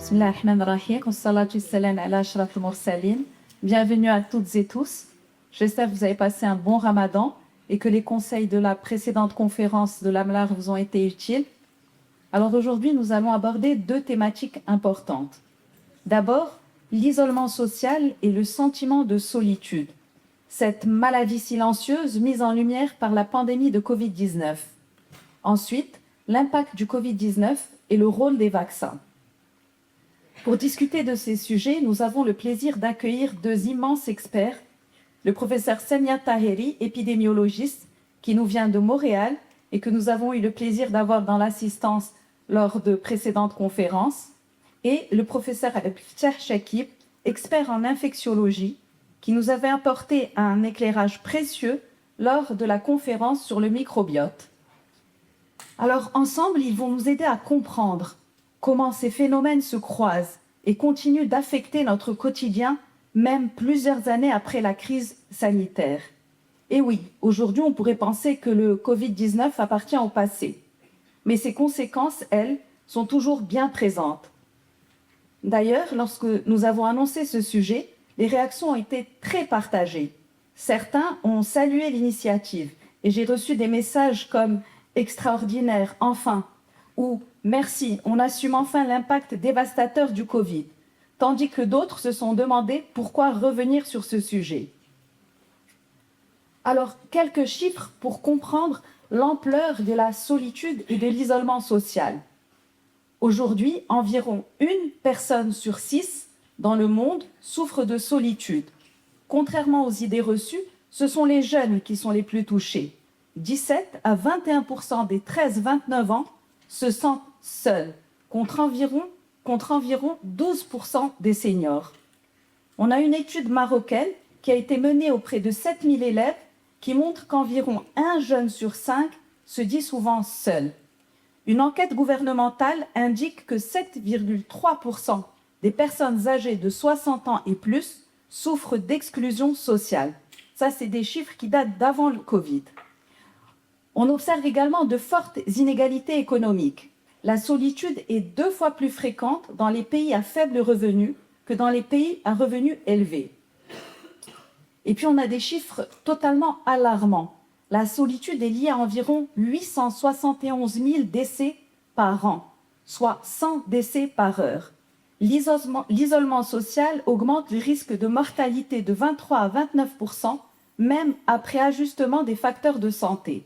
Bismillah ar-Rahman ar-Rahim, wassalatu wassalam ala ashrafil mursalin. Bienvenue à toutes et tous. J'espère que vous avez passé un bon ramadan et que les conseils de la précédente conférence de l'AMLAR vous ont été utiles. Alors aujourd'hui, nous allons aborder deux thématiques importantes. D'abord, l'isolement social et le sentiment de solitude, cette maladie silencieuse mise en lumière par la pandémie de Covid-19. Ensuite, l'impact du Covid-19 et le rôle des vaccins. Pour discuter de ces sujets, nous avons le plaisir d'accueillir deux immenses experts, le professeur Samia Taheri, épidémiologiste, qui nous vient de Montréal et que nous avons eu le plaisir d'avoir dans l'assistance lors de précédentes conférences, et le professeur Abdelfatah Chakib, expert en infectiologie, qui nous avait apporté un éclairage précieux lors de la conférence sur le microbiote. Alors ensemble, ils vont nous aider à comprendre comment ces phénomènes se croisent et continuent d'affecter notre quotidien, même plusieurs années après la crise sanitaire. Et oui, aujourd'hui, on pourrait penser que le Covid-19 appartient au passé. Mais ses conséquences, elles, sont toujours bien présentes. D'ailleurs, lorsque nous avons annoncé ce sujet, les réactions ont été très partagées. Certains ont salué l'initiative et j'ai reçu des messages comme « extraordinaire, enfin » ou « merci, on assume enfin l'impact dévastateur du Covid », tandis que d'autres se sont demandé pourquoi revenir sur ce sujet. Alors, quelques chiffres pour comprendre l'ampleur de la solitude et de l'isolement social. Aujourd'hui, environ 1 personne sur 6 dans le monde souffre de solitude. Contrairement aux idées reçues, ce sont les jeunes qui sont les plus touchés. 17 à 21% des 13-29 ans se sentent seuls, contre environ 12% des seniors. On a une étude marocaine qui a été menée auprès de 7000 élèves qui montre qu'environ 1 jeune sur 5 se dit souvent seul. Une enquête gouvernementale indique que 7,3% des personnes âgées de 60 ans et plus souffrent d'exclusion sociale. Ça, c'est des chiffres qui datent d'avant le Covid. On observe également de fortes inégalités économiques. La solitude est 2 fois plus fréquente dans les pays à faible revenu que dans les pays à revenus élevés. Et puis on a des chiffres totalement alarmants. La solitude est liée à environ 871 000 décès par an, soit 100 décès par heure. L'isolement social augmente le risque de mortalité de 23 à 29%, même après ajustement des facteurs de santé.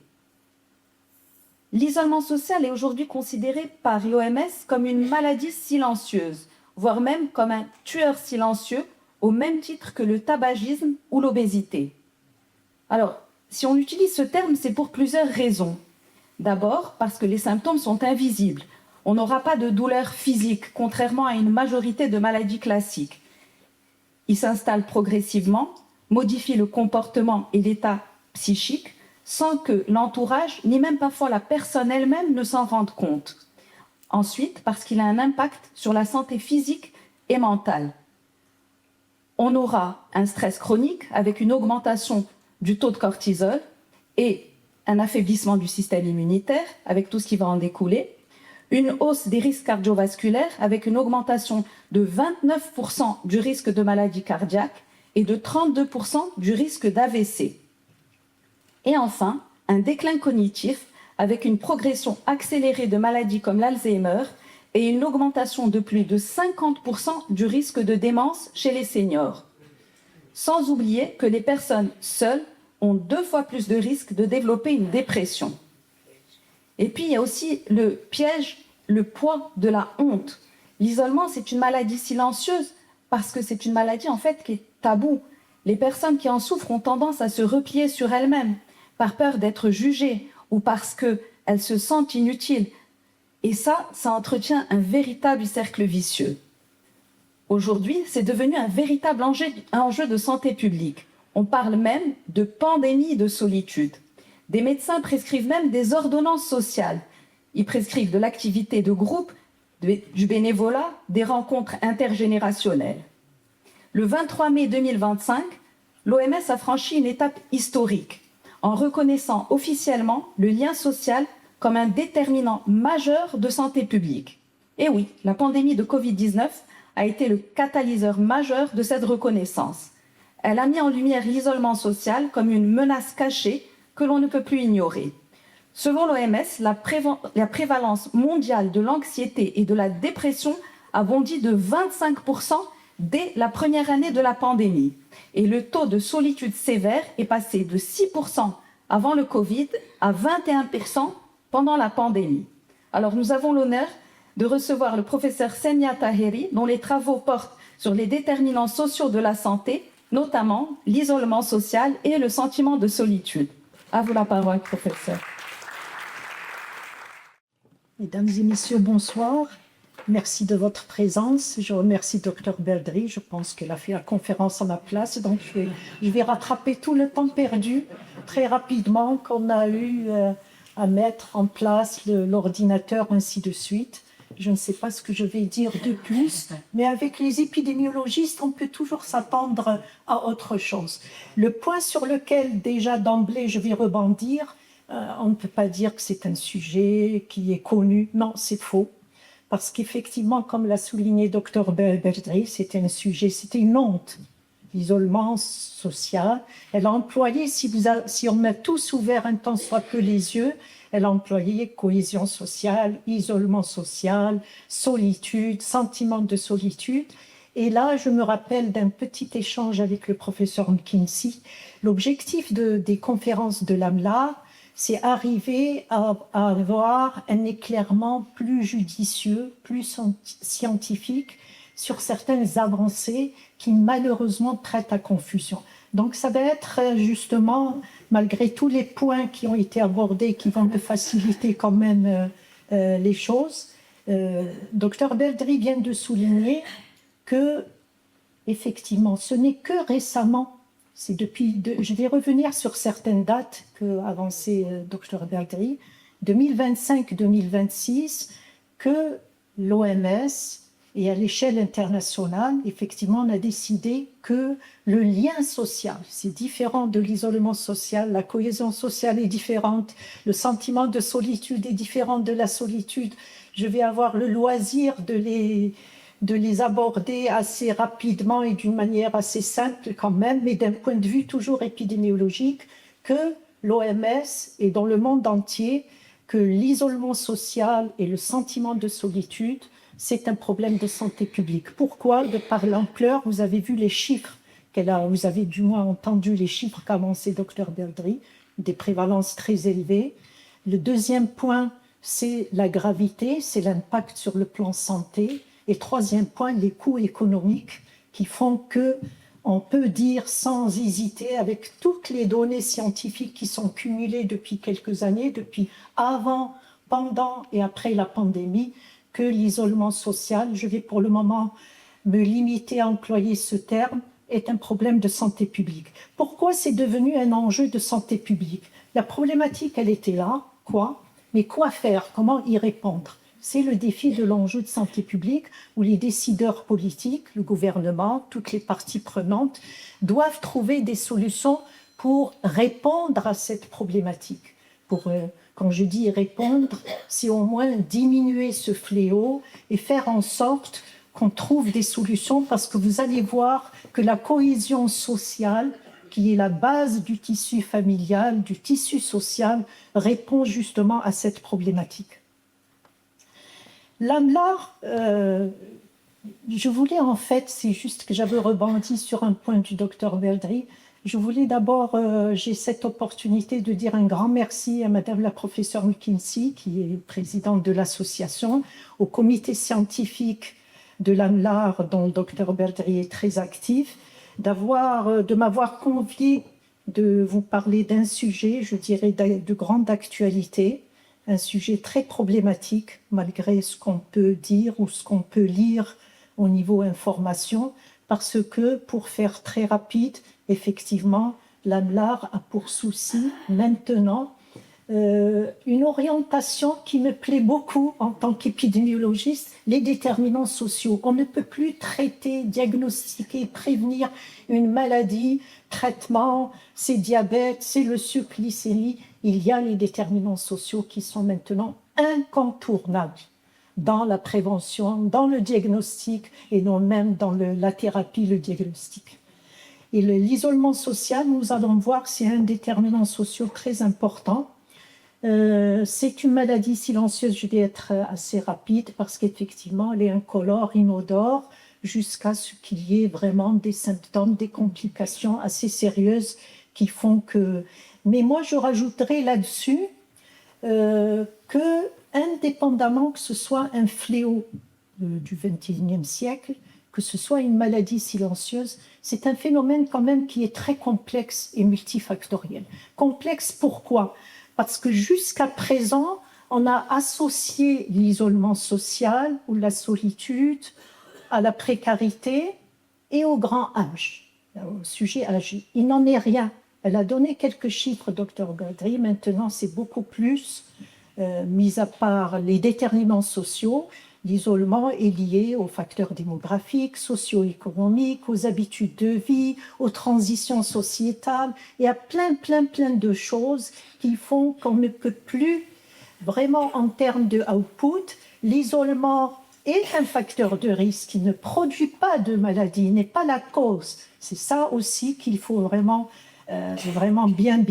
L'isolement social est aujourd'hui considéré par l'OMS comme une maladie silencieuse, voire même comme un tueur silencieux, au même titre que le tabagisme ou l'obésité. Alors, si on utilise ce terme, c'est pour plusieurs raisons. D'abord, parce que les symptômes sont invisibles. On n'aura pas de douleur physique, contrairement à une majorité de maladies classiques. Ils s'installent progressivement, modifient le comportement et l'état psychique, sans que l'entourage, ni même parfois la personne elle-même, ne s'en rende compte. Ensuite, parce qu'il a un impact sur la santé physique et mentale. On aura un stress chronique avec une augmentation du taux de cortisol et un affaiblissement du système immunitaire avec tout ce qui va en découler, une hausse des risques cardiovasculaires avec une augmentation de 29% du risque de maladie cardiaque et de 32% du risque d'AVC. Et enfin, un déclin cognitif avec une progression accélérée de maladies comme l'Alzheimer et une augmentation de plus de 50% du risque de démence chez les seniors. Sans oublier que les personnes seules ont 2 fois plus de risques de développer une dépression. Et puis, il y a aussi le piège, le poids de la honte. L'isolement, c'est une maladie silencieuse parce que c'est une maladie, en fait, qui est taboue. Les personnes qui en souffrent ont tendance à se replier sur elles-mêmes par peur d'être jugées ou parce qu'elles se sentent inutiles. Et ça entretient un véritable cercle vicieux. Aujourd'hui, c'est devenu un véritable enjeu de santé publique. On parle même de pandémie de solitude. Des médecins prescrivent même des ordonnances sociales. Ils prescrivent de l'activité de groupe, du bénévolat, des rencontres intergénérationnelles. Le 23 mai 2025, l'OMS a franchi une étape historique en reconnaissant officiellement le lien social comme un déterminant majeur de santé publique. Et oui, la pandémie de Covid-19 a été le catalyseur majeur de cette reconnaissance. Elle a mis en lumière l'isolement social comme une menace cachée que l'on ne peut plus ignorer. Selon l'OMS, la prévalence mondiale de l'anxiété et de la dépression a bondi de 25% dès la première année de la pandémie. Et le taux de solitude sévère est passé de 6% avant le Covid à 21% pendant la pandémie. Alors nous avons l'honneur de recevoir le professeur Semia Taheri, dont les travaux portent sur les déterminants sociaux de la santé, notamment l'isolement social et le sentiment de solitude. À vous la parole, professeur. Mesdames et messieurs, bonsoir. Merci de votre présence. Je remercie Dr Beldry. Je pense qu'elle a fait la conférence à ma place, donc je vais rattraper tout le temps perdu très rapidement qu'on a eu à mettre en place l'ordinateur, ainsi de suite. Je ne sais pas ce que je vais dire de plus, mais avec les épidémiologistes, on peut toujours s'attendre à autre chose. Le point sur lequel déjà d'emblée je vais rebondir, on ne peut pas dire que c'est un sujet qui est connu. Non, c'est faux. Parce qu'effectivement, comme l'a souligné Dr Beldry, c'était un sujet, c'était une honte. L'isolement social. Elle a employé, si on a tous ouvert un tant soit peu les yeux, elle a employé cohésion sociale, isolement social, solitude, sentiment de solitude. Et là, je me rappelle d'un petit échange avec le professeur McKinsey. L'objectif des conférences de l'AMLA, c'est arriver à avoir un éclairement plus judicieux, plus scientifique sur certaines avancées qui malheureusement prêtent à confusion. Donc ça va être justement, malgré tous les points qui ont été abordés, qui vont me faciliter quand même les choses, Dr Beldry vient de souligner que, effectivement, ce n'est que récemment, c'est je vais revenir sur certaines dates qu'a avancé Dr Beldry, 2025-2026, que l'OMS et à l'échelle internationale, effectivement, on a décidé que le lien social, c'est différent de l'isolement social, la cohésion sociale est différente, le sentiment de solitude est différent de la solitude. Je vais avoir le loisir de les aborder assez rapidement et d'une manière assez simple quand même, mais d'un point de vue toujours épidémiologique, que l'OMS et dans le monde entier, que l'isolement social et le sentiment de solitude, c'est un problème de santé publique. Pourquoi? De par l'ampleur, vous avez vu les chiffres vous avez du moins entendu les chiffres qu'a annoncé Dr Beldry, des prévalences très élevées. Le deuxième point, c'est la gravité, c'est l'impact sur le plan santé. Et troisième point, les coûts économiques qui font que on peut dire sans hésiter, avec toutes les données scientifiques qui sont cumulées depuis quelques années, depuis avant, pendant et après la pandémie, que l'isolement social, je vais pour le moment me limiter à employer ce terme, est un problème de santé publique. Pourquoi c'est devenu un enjeu de santé publique? La problématique, elle était là, quoi? Mais quoi faire? Comment y répondre? C'est le défi de l'enjeu de santé publique où les décideurs politiques, le gouvernement, toutes les parties prenantes doivent trouver des solutions pour répondre à cette problématique. Quand je dis répondre, c'est au moins diminuer ce fléau et faire en sorte qu'on trouve des solutions parce que vous allez voir que la cohésion sociale, qui est la base du tissu familial, du tissu social, répond justement à cette problématique. L'AMLA, je voulais en fait, c'est juste que j'avais rebondi sur un point du docteur Beldry, je voulais d'abord, j'ai cette opportunité de dire un grand merci à Madame la professeure McKinsey, qui est présidente de l'association, au comité scientifique de l'AMLAR, dont le docteur Beldry est très actif, de m'avoir convié de vous parler d'un sujet, je dirais, de grande actualité, un sujet très problématique, malgré ce qu'on peut dire ou ce qu'on peut lire au niveau information, parce que, pour faire très rapide, effectivement, l'AMLAR a pour souci maintenant une orientation qui me plaît beaucoup en tant qu'épidémiologiste, les déterminants sociaux. On ne peut plus traiter, diagnostiquer, prévenir une maladie, traitement, c'est diabète, c'est le sucre, glycémie. Il y a les déterminants sociaux qui sont maintenant incontournables. dans la prévention, dans le diagnostic et non même dans la thérapie, le diagnostic. Et l'isolement social, nous allons voir, c'est un déterminant social très important. C'est une maladie silencieuse, je vais être assez rapide parce qu'effectivement, elle est incolore, inodore, jusqu'à ce qu'il y ait vraiment des symptômes, des complications assez sérieuses qui font que... Mais moi, je rajouterais là-dessus que, indépendamment que ce soit un fléau du XXIe siècle, que ce soit une maladie silencieuse, c'est un phénomène quand même qui est très complexe et multifactoriel. Complexe pourquoi ? Parce que jusqu'à présent, on a associé l'isolement social ou la solitude à la précarité et au grand âge, au sujet âgé. Il n'en est rien. Elle a donné quelques chiffres, Dr Gaudry. Maintenant, c'est beaucoup plus, mis à part les déterminants sociaux. L'isolement est lié aux facteurs démographiques, socio-économiques, aux habitudes de vie, aux transitions sociétales et à plein de choses qui font qu'on ne peut plus, vraiment en termes de output, l'isolement est un facteur de risque qui ne produit pas de maladie, n'est pas la cause. C'est ça aussi qu'il faut vraiment bien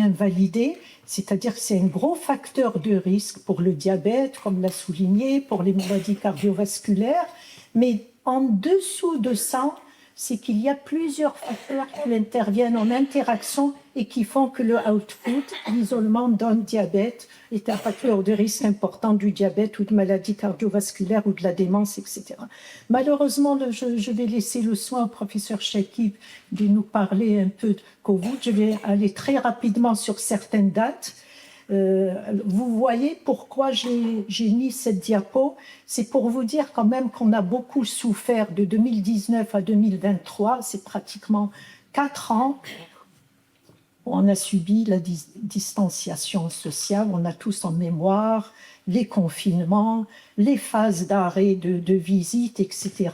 valider. C'est-à-dire que c'est un gros facteur de risque pour le diabète, comme l'a souligné, pour les maladies cardiovasculaires. Mais en dessous de ça, c'est qu'il y a plusieurs facteurs qui interviennent en interaction et qui font que le output, l'isolement d'un diabète, est un facteur de risque important du diabète ou de maladies cardiovasculaires ou de la démence, etc. Malheureusement, je vais laisser le soin au professeur Chakib de nous parler un peu de Covid. Je vais aller très rapidement sur certaines dates. Vous voyez pourquoi j'ai mis cette diapo. C'est pour vous dire quand même qu'on a beaucoup souffert de 2019 à 2023. C'est pratiquement 4 ans où on a subi la distanciation sociale. On a tous en mémoire les confinements, les phases d'arrêt de visite, etc.,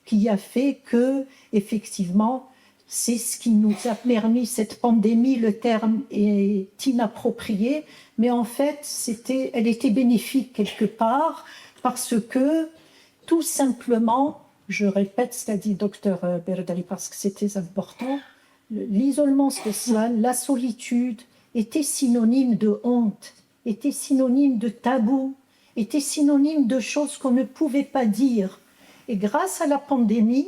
qui a fait que, effectivement, c'est ce qui nous a permis, cette pandémie, le terme est inapproprié, mais en fait, elle était bénéfique quelque part, parce que, tout simplement, je répète ce qu'a dit Dr Berdali, parce que c'était important, l'isolement social, la solitude, était synonyme de honte, était synonyme de tabou, était synonyme de choses qu'on ne pouvait pas dire. Et grâce à la pandémie,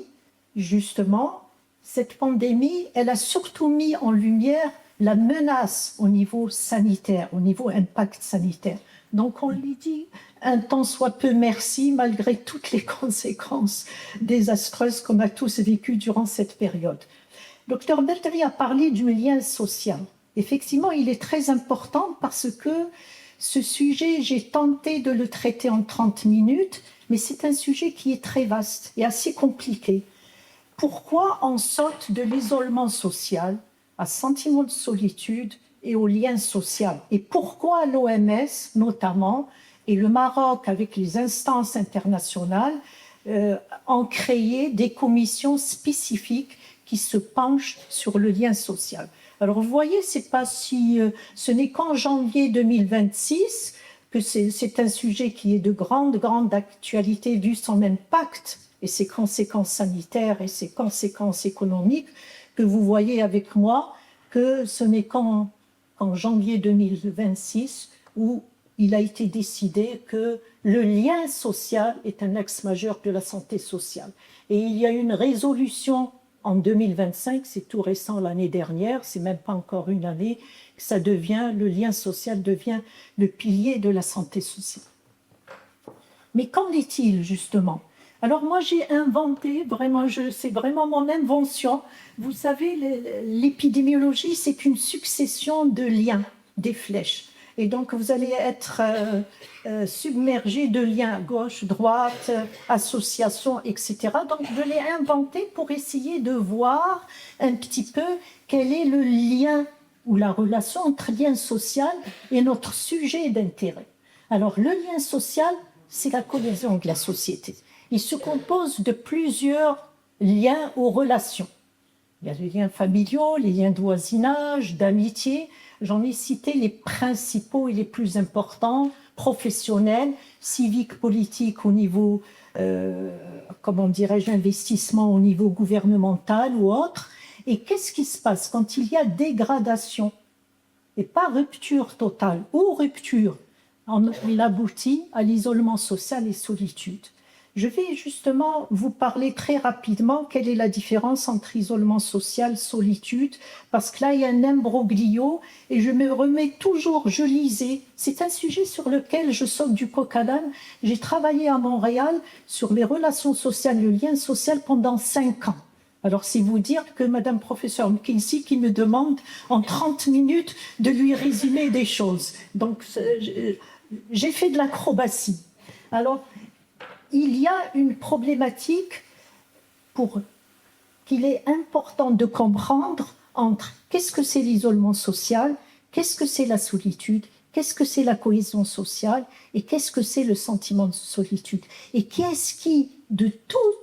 justement, cette pandémie, elle a surtout mis en lumière la menace au niveau sanitaire, au niveau impact sanitaire. Donc on lui dit un tant soit peu merci, malgré toutes les conséquences désastreuses qu'on a tous vécues durant cette période. Dr Berdali a parlé du lien social. Effectivement, il est très important parce que ce sujet, j'ai tenté de le traiter en 30 minutes, mais c'est un sujet qui est très vaste et assez compliqué. Pourquoi on saute de l'isolement social à sentiment de solitude et au lien social? Et pourquoi l'OMS, notamment, et le Maroc, avec les instances internationales, ont créé des commissions spécifiques qui se penchent sur le lien social? Alors, vous voyez, ce n'est qu'en janvier 2026 que c'est un sujet qui est de grande actualité vu son impact et ses conséquences sanitaires et ses conséquences économiques, que vous voyez avec moi que ce n'est qu'en janvier 2026 où il a été décidé que le lien social est un axe majeur de la santé sociale. Et il y a une résolution en 2025, c'est tout récent l'année dernière, c'est même pas encore une année, que le lien social devient le pilier de la santé sociale. Mais qu'en est-il justement ? Alors moi j'ai inventé, c'est vraiment mon invention. Vous savez, l'épidémiologie, c'est une succession de liens, des flèches. Et donc vous allez être submergé de liens gauche, droite, association, etc. Donc je l'ai inventé pour essayer de voir un petit peu quel est le lien ou la relation entre lien social et notre sujet d'intérêt. Alors le lien social, c'est la cohésion de la société. Il se compose de plusieurs liens ou relations. Il y a les liens familiaux, les liens de voisinage, d'amitié. J'en ai cité les principaux et les plus importants, professionnel, civique, politique au niveau, comment dirais-je, investissement au niveau gouvernemental ou autre. Et qu'est-ce qui se passe quand il y a dégradation et pas rupture totale ou rupture? Il aboutit à l'isolement social et solitude. Je vais justement vous parler très rapidement quelle est la différence entre isolement social et solitude, parce que là, il y a un imbroglio et je me remets toujours, je lisais, c'est un sujet sur lequel je saute du coq à l'âne. J'ai travaillé à Montréal sur les relations sociales, le lien social pendant 5 ans. Alors, c'est vous dire que Madame Professeur McKinsey qui me demande en 30 minutes de lui résumer des choses. Donc, j'ai fait de l'acrobatie. Alors, il y a une problématique qu'il est important de comprendre entre qu'est-ce que c'est l'isolement social, qu'est-ce que c'est la solitude, qu'est-ce que c'est la cohésion sociale et qu'est-ce que c'est le sentiment de solitude. Et qu'est-ce qui, de tous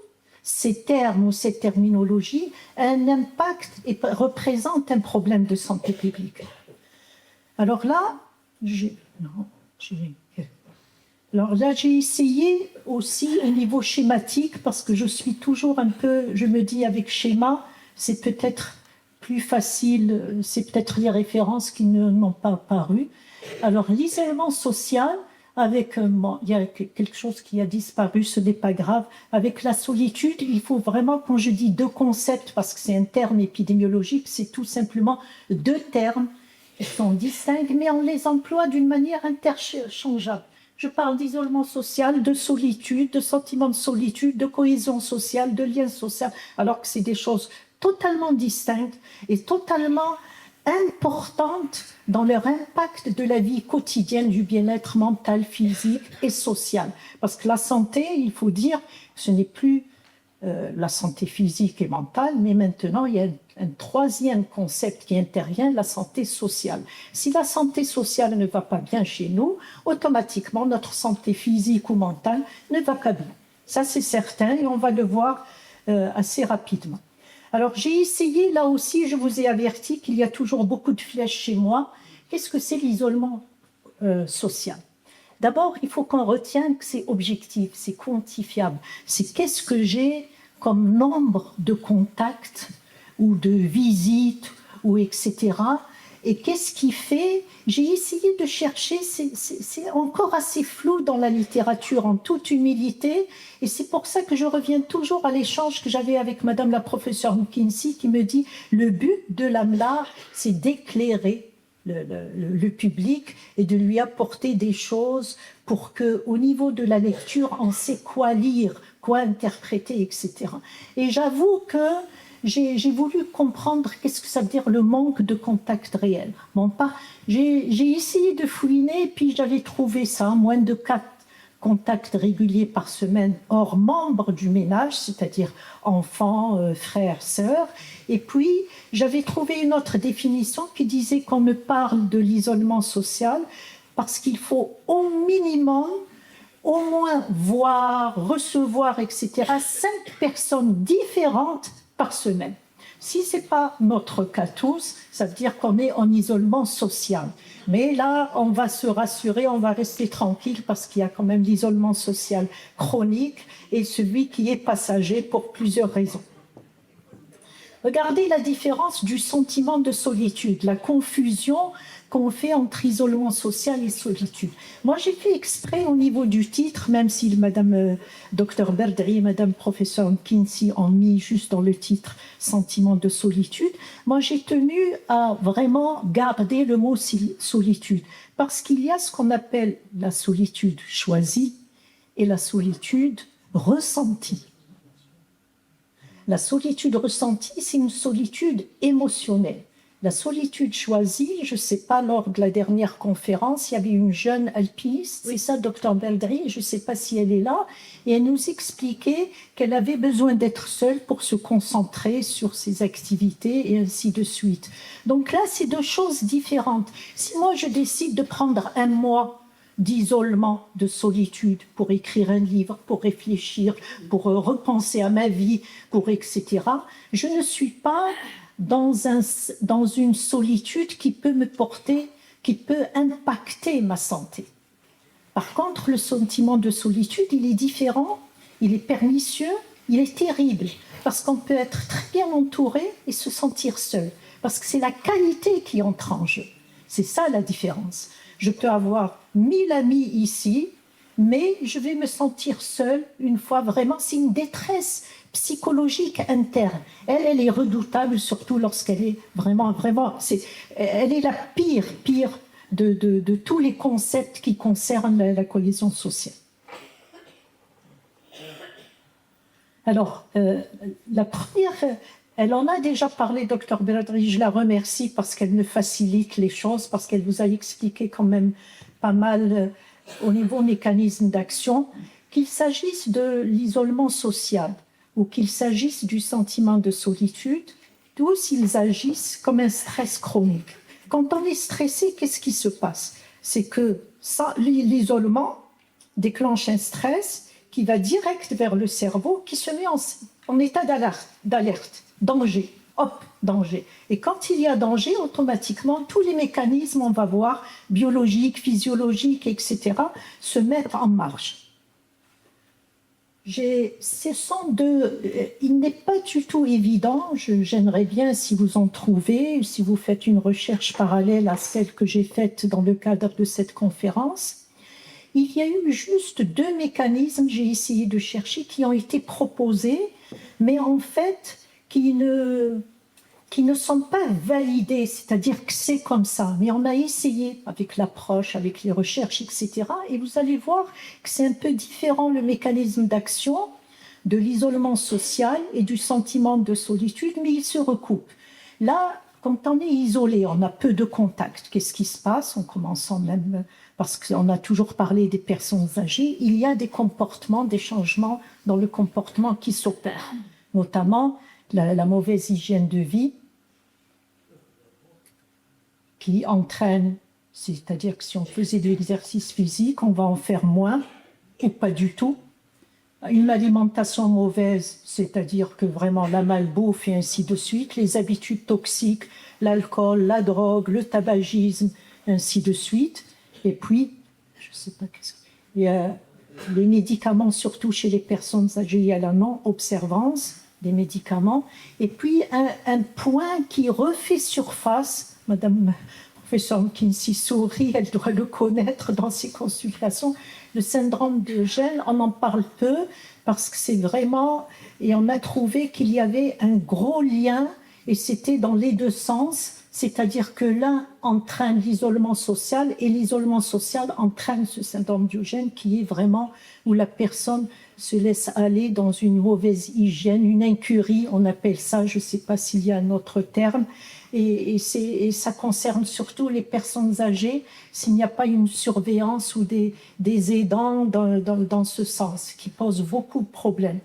ces termes ou cette terminologie, a un impact et représente un problème de santé publique. Alors là, j'ai essayé aussi au niveau schématique, parce que je suis toujours un peu, je me dis avec schéma, c'est peut-être plus facile, c'est peut-être les références qui ne m'ont pas paru. Alors l'isolement social, avec, il y a quelque chose qui a disparu, ce n'est pas grave. Avec la solitude, il faut vraiment, quand je dis 2 concepts, parce que c'est un terme épidémiologique, c'est tout simplement 2 termes qui sont distincts, mais on les emploie d'une manière interchangeable. Je parle d'isolement social, de solitude, de sentiment de solitude, de cohésion sociale, de lien social, alors que c'est des choses totalement distinctes et totalement importantes dans leur impact de la vie quotidienne, du bien-être mental, physique et social. Parce que la santé, il faut dire, ce n'est plus la santé physique et mentale, mais maintenant, il y a un 3e concept qui intervient, la santé sociale. Si la santé sociale ne va pas bien chez nous, automatiquement, notre santé physique ou mentale ne va pas bien. Ça, c'est certain, et on va le voir assez rapidement. Alors, j'ai essayé, là aussi, je vous ai averti qu'il y a toujours beaucoup de flèches chez moi. Qu'est-ce que c'est l'isolement social? D'abord, il faut qu'on retienne que c'est objectif, c'est quantifiable. C'est qu'est-ce que j'ai comme nombre de contacts ou de visites, ou etc. Et qu'est-ce qui fait? J'ai essayé de chercher, c'est encore assez flou dans la littérature, en toute humilité, et c'est pour ça que je reviens toujours à l'échange que j'avais avec Madame la professeure McKinsey, qui me dit « le but de l'AMLA, c'est d'éclairer le public et de lui apporter des choses pour qu'au niveau de la lecture, on sait quoi lire, quoi interpréter, etc. » Et j'avoue que j'ai voulu comprendre qu'est-ce que ça veut dire le manque de contact réel. Bon, j'ai essayé de fouiner, puis j'avais trouvé ça, moins de 4 contacts réguliers par semaine, hors membres du ménage, c'est-à-dire enfants, frères, sœurs. Et puis, j'avais trouvé une autre définition qui disait qu'on me parle de l'isolement social parce qu'il faut au minimum, au moins voir, recevoir, etc., 5 personnes différentes par semaine. Si ce n'est pas notre cas tous, ça veut dire qu'on est en isolement social. Mais là, on va se rassurer, on va rester tranquille parce qu'il y a quand même l'isolement social chronique et celui qui est passager pour plusieurs raisons. Regardez la différence du sentiment de solitude, la confusion qu'on fait entre isolement social et solitude. Moi, j'ai fait exprès au niveau du titre, même si Madame Dr Berdri et Madame Professeur McKinsey ont mis juste dans le titre « sentiment de solitude », moi, j'ai tenu à vraiment garder le mot « solitude » parce qu'il y a ce qu'on appelle la solitude choisie et la solitude ressentie. La solitude ressentie, c'est une solitude émotionnelle. La solitude choisie, je ne sais pas, lors de la dernière conférence, il y avait une jeune alpiniste, c'est ça, Dr Beldry, je ne sais pas si elle est là, et elle nous expliquait qu'elle avait besoin d'être seule pour se concentrer sur ses activités et ainsi de suite. Donc là, c'est 2 choses différentes. Si moi, je décide de prendre 1 mois d'isolement, de solitude, pour écrire un livre, pour réfléchir, pour repenser à ma vie, pour etc., je ne suis pas dans une solitude qui peut me porter, qui peut impacter ma santé. Par contre, le sentiment de solitude, il est différent, il est pernicieux, il est terrible, parce qu'on peut être très bien entouré et se sentir seul, parce que c'est la qualité qui entre en jeu. C'est ça la différence. Je peux avoir 1000 amis ici, mais je vais me sentir seule une fois vraiment. C'est une détresse psychologique interne. Elle est redoutable, surtout lorsqu'elle est vraiment, elle est la pire de tous les concepts qui concernent la cohésion sociale. Alors, la première, elle en a déjà parlé, Dr Beldri, je la remercie parce qu'elle me facilite les choses, parce qu'elle vous a expliqué quand même pas mal au niveau mécanisme d'action, qu'il s'agisse de l'isolement social ou qu'il s'agisse du sentiment de solitude, tous ils agissent comme un stress chronique. Quand on est stressé, qu'est-ce qui se passe? C'est que l'isolement déclenche un stress qui va direct vers le cerveau, qui se met en état d'alerte, danger, hop, danger. Et quand il y a danger, automatiquement, tous les mécanismes, on va voir, biologiques, physiologiques, etc., se mettre en marche. Il n'est pas du tout évident, j'aimerais bien si vous en trouvez, si vous faites une recherche parallèle à celle que j'ai faite dans le cadre de cette conférence. Il y a eu juste 2 mécanismes, j'ai essayé de chercher, qui ont été proposés, mais en fait, qui ne sont pas validés, c'est-à-dire que c'est comme ça. Mais on a essayé avec l'approche, avec les recherches, etc. Et vous allez voir que c'est un peu différent le mécanisme d'action de l'isolement social et du sentiment de solitude, mais ils se recoupent. Là, quand on est isolé, on a peu de contacts. Qu'est-ce qui se passe? En commençant même, parce qu'on a toujours parlé des personnes âgées, il y a des comportements, des changements dans le comportement qui s'opèrent, notamment la mauvaise hygiène de vie qui entraîne, c'est-à-dire que si on faisait de l'exercice physique, on va en faire moins ou pas du tout. Une alimentation mauvaise, c'est-à-dire que vraiment la malbouffe et ainsi de suite, les habitudes toxiques, l'alcool, la drogue, le tabagisme, ainsi de suite. Et puis, je sais pas qu'est-ce que... Il y a les médicaments, surtout chez les personnes âgées, il y a la non-observance des médicaments. Et puis, un point qui refait surface, Madame professeure Kinsey sourit, elle doit le connaître dans ses consultations, le syndrome de Gênes, on en parle peu parce que c'est vraiment... Et on a trouvé qu'il y avait un gros lien et c'était dans les 2 sens, c'est-à-dire que l'un entraîne l'isolement social et l'isolement social entraîne ce syndrome de Gênes qui est vraiment où la personne se laisse aller dans une mauvaise hygiène, une incurie, on appelle ça, je ne sais pas s'il y a un autre terme, et ça concerne surtout les personnes âgées s'il n'y a pas une surveillance ou des aidants dans ce sens, qui pose beaucoup de problèmes.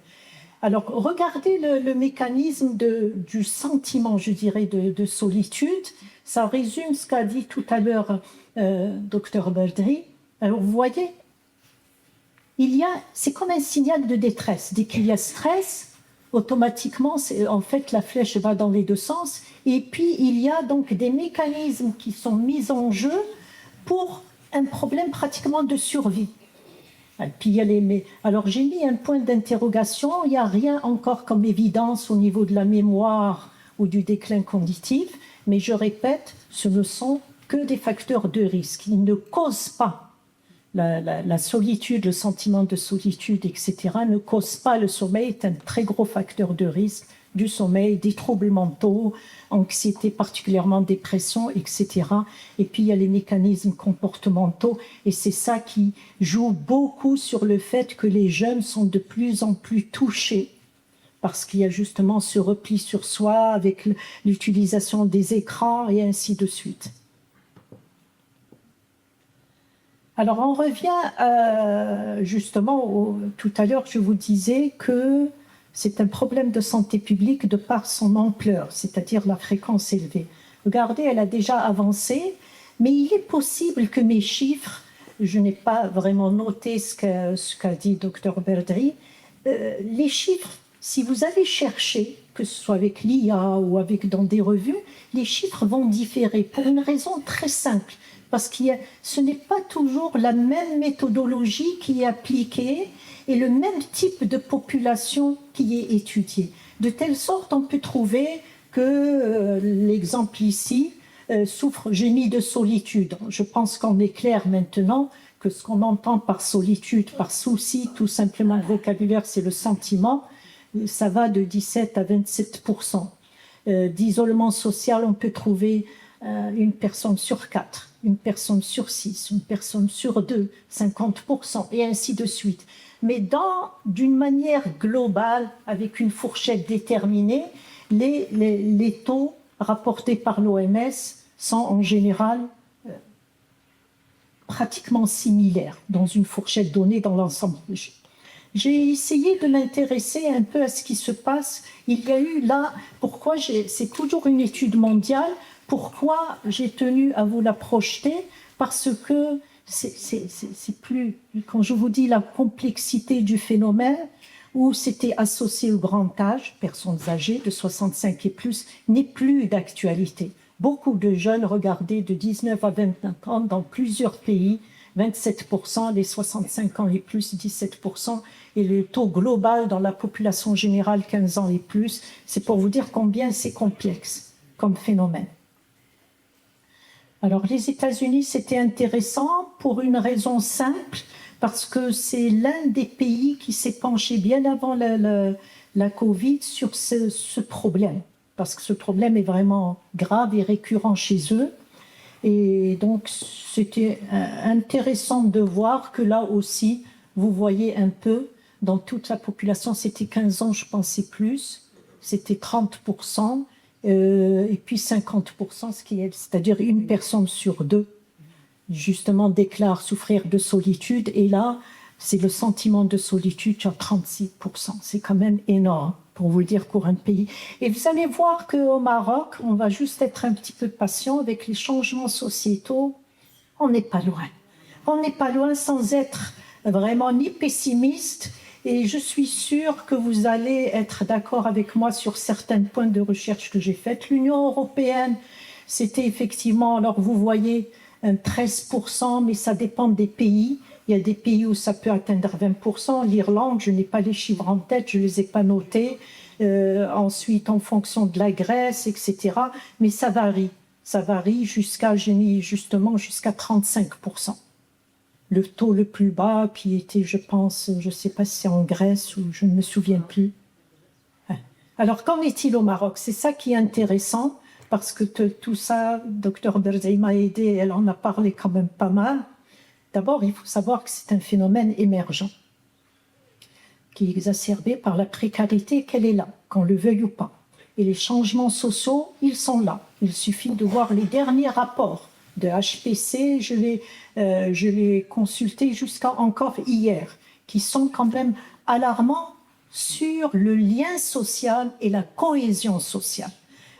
Alors, regardez le mécanisme du sentiment, je dirais, de solitude. Ça résume ce qu'a dit tout à l'heure Dr Beldri. Alors, vous voyez, c'est comme un signal de détresse. Dès qu'il y a stress, automatiquement, en fait, la flèche va dans les 2 sens. Et puis, il y a donc des mécanismes qui sont mis en jeu pour un problème pratiquement de survie. Et puis, alors, j'ai mis un point d'interrogation. Il n'y a rien encore comme évidence au niveau de la mémoire ou du déclin cognitif. Mais je répète, ce ne sont que des facteurs de risque. Ils ne causent pas la solitude, le sentiment de solitude, etc. ne cause pas le sommeil, est un très gros facteur de risque du sommeil, des troubles mentaux, anxiété, particulièrement dépression, etc. Et puis il y a les mécanismes comportementaux et c'est ça qui joue beaucoup sur le fait que les jeunes sont de plus en plus touchés parce qu'il y a justement ce repli sur soi avec l'utilisation des écrans et ainsi de suite. Alors, on revient justement, tout à l'heure, je vous disais que c'est un problème de santé publique de par son ampleur, c'est-à-dire la fréquence élevée. Regardez, elle a déjà avancé, mais il est possible que mes chiffres, je n'ai pas vraiment noté ce qu'a dit Dr Beldri, les chiffres, si vous allez chercher, que ce soit avec l'IA ou dans des revues, les chiffres vont différer pour une raison très simple. parce ce n'est pas toujours la même méthodologie qui est appliquée et le même type de population qui est étudiée. De telle sorte, on peut trouver que l'exemple ici gémit de solitude. Je pense qu'on est clair maintenant que ce qu'on entend par solitude, par souci, tout simplement le vocabulaire, c'est le sentiment, ça va de 17 à 27%. D'isolement social, on peut trouver une personne sur 4, une personne sur 6, une personne sur 2, 50%, et ainsi de suite. Mais d'une manière globale, avec une fourchette déterminée, les taux rapportés par l'OMS sont en général pratiquement similaires dans une fourchette donnée dans l'ensemble. J'ai essayé de m'intéresser un peu à ce qui se passe. Il y a eu là, c'est toujours une étude mondiale, pourquoi j'ai tenu à vous la projeter, parce que c'est plus, quand je vous dis la complexité du phénomène, où c'était associé au grand âge, personnes âgées de 65 et plus, n'est plus d'actualité. Beaucoup de jeunes regardaient de 19 à 25 ans dans plusieurs pays, 27%, les 65 ans et plus, 17%, et le taux global dans la population générale, 15 ans et plus. C'est pour vous dire combien c'est complexe comme phénomène. Alors, les États-Unis, c'était intéressant pour une raison simple, parce que c'est l'un des pays qui s'est penché bien avant la Covid sur ce problème, parce que ce problème est vraiment grave et récurrent chez eux. Et donc, c'était intéressant de voir que là aussi, vous voyez un peu, dans toute la population, c'était 15 ans, je pensais plus, c'était 30%, et puis 50%, c'est-à-dire une personne sur 2, justement, déclare souffrir de solitude. Et là, c'est le sentiment de solitude à 36%. C'est quand même énorme, pour vous le dire, pour un pays. Et vous allez voir qu'au Maroc, on va juste être un petit peu patient avec les changements sociétaux. On n'est pas loin. On n'est pas loin sans être vraiment ni pessimiste. Et je suis sûre que vous allez être d'accord avec moi sur certains points de recherche que j'ai faits. L'Union européenne, c'était effectivement, alors vous voyez, 13%, mais ça dépend des pays. Il y a des pays où ça peut atteindre 20%. L'Irlande, je n'ai pas les chiffres en tête, je ne les ai pas notés. Ensuite, en fonction de la Grèce, etc. Mais ça varie. Ça varie jusqu'à 35%. Le taux le plus bas, puis était, je pense, je ne sais pas si c'est en Grèce ou je ne me souviens plus. Alors, qu'en est-il au Maroc? C'est ça qui est intéressant, parce que tout ça, Dr Berzey m'a aidé, elle en a parlé quand même pas mal. D'abord, il faut savoir que c'est un phénomène émergent, qui est exacerbé par la précarité qu'elle est là, qu'on le veuille ou pas. Et les changements sociaux, ils sont là. Il suffit de voir les derniers rapports de HPC, je l'ai consulté jusqu'à encore hier, qui sont quand même alarmants sur le lien social et la cohésion sociale.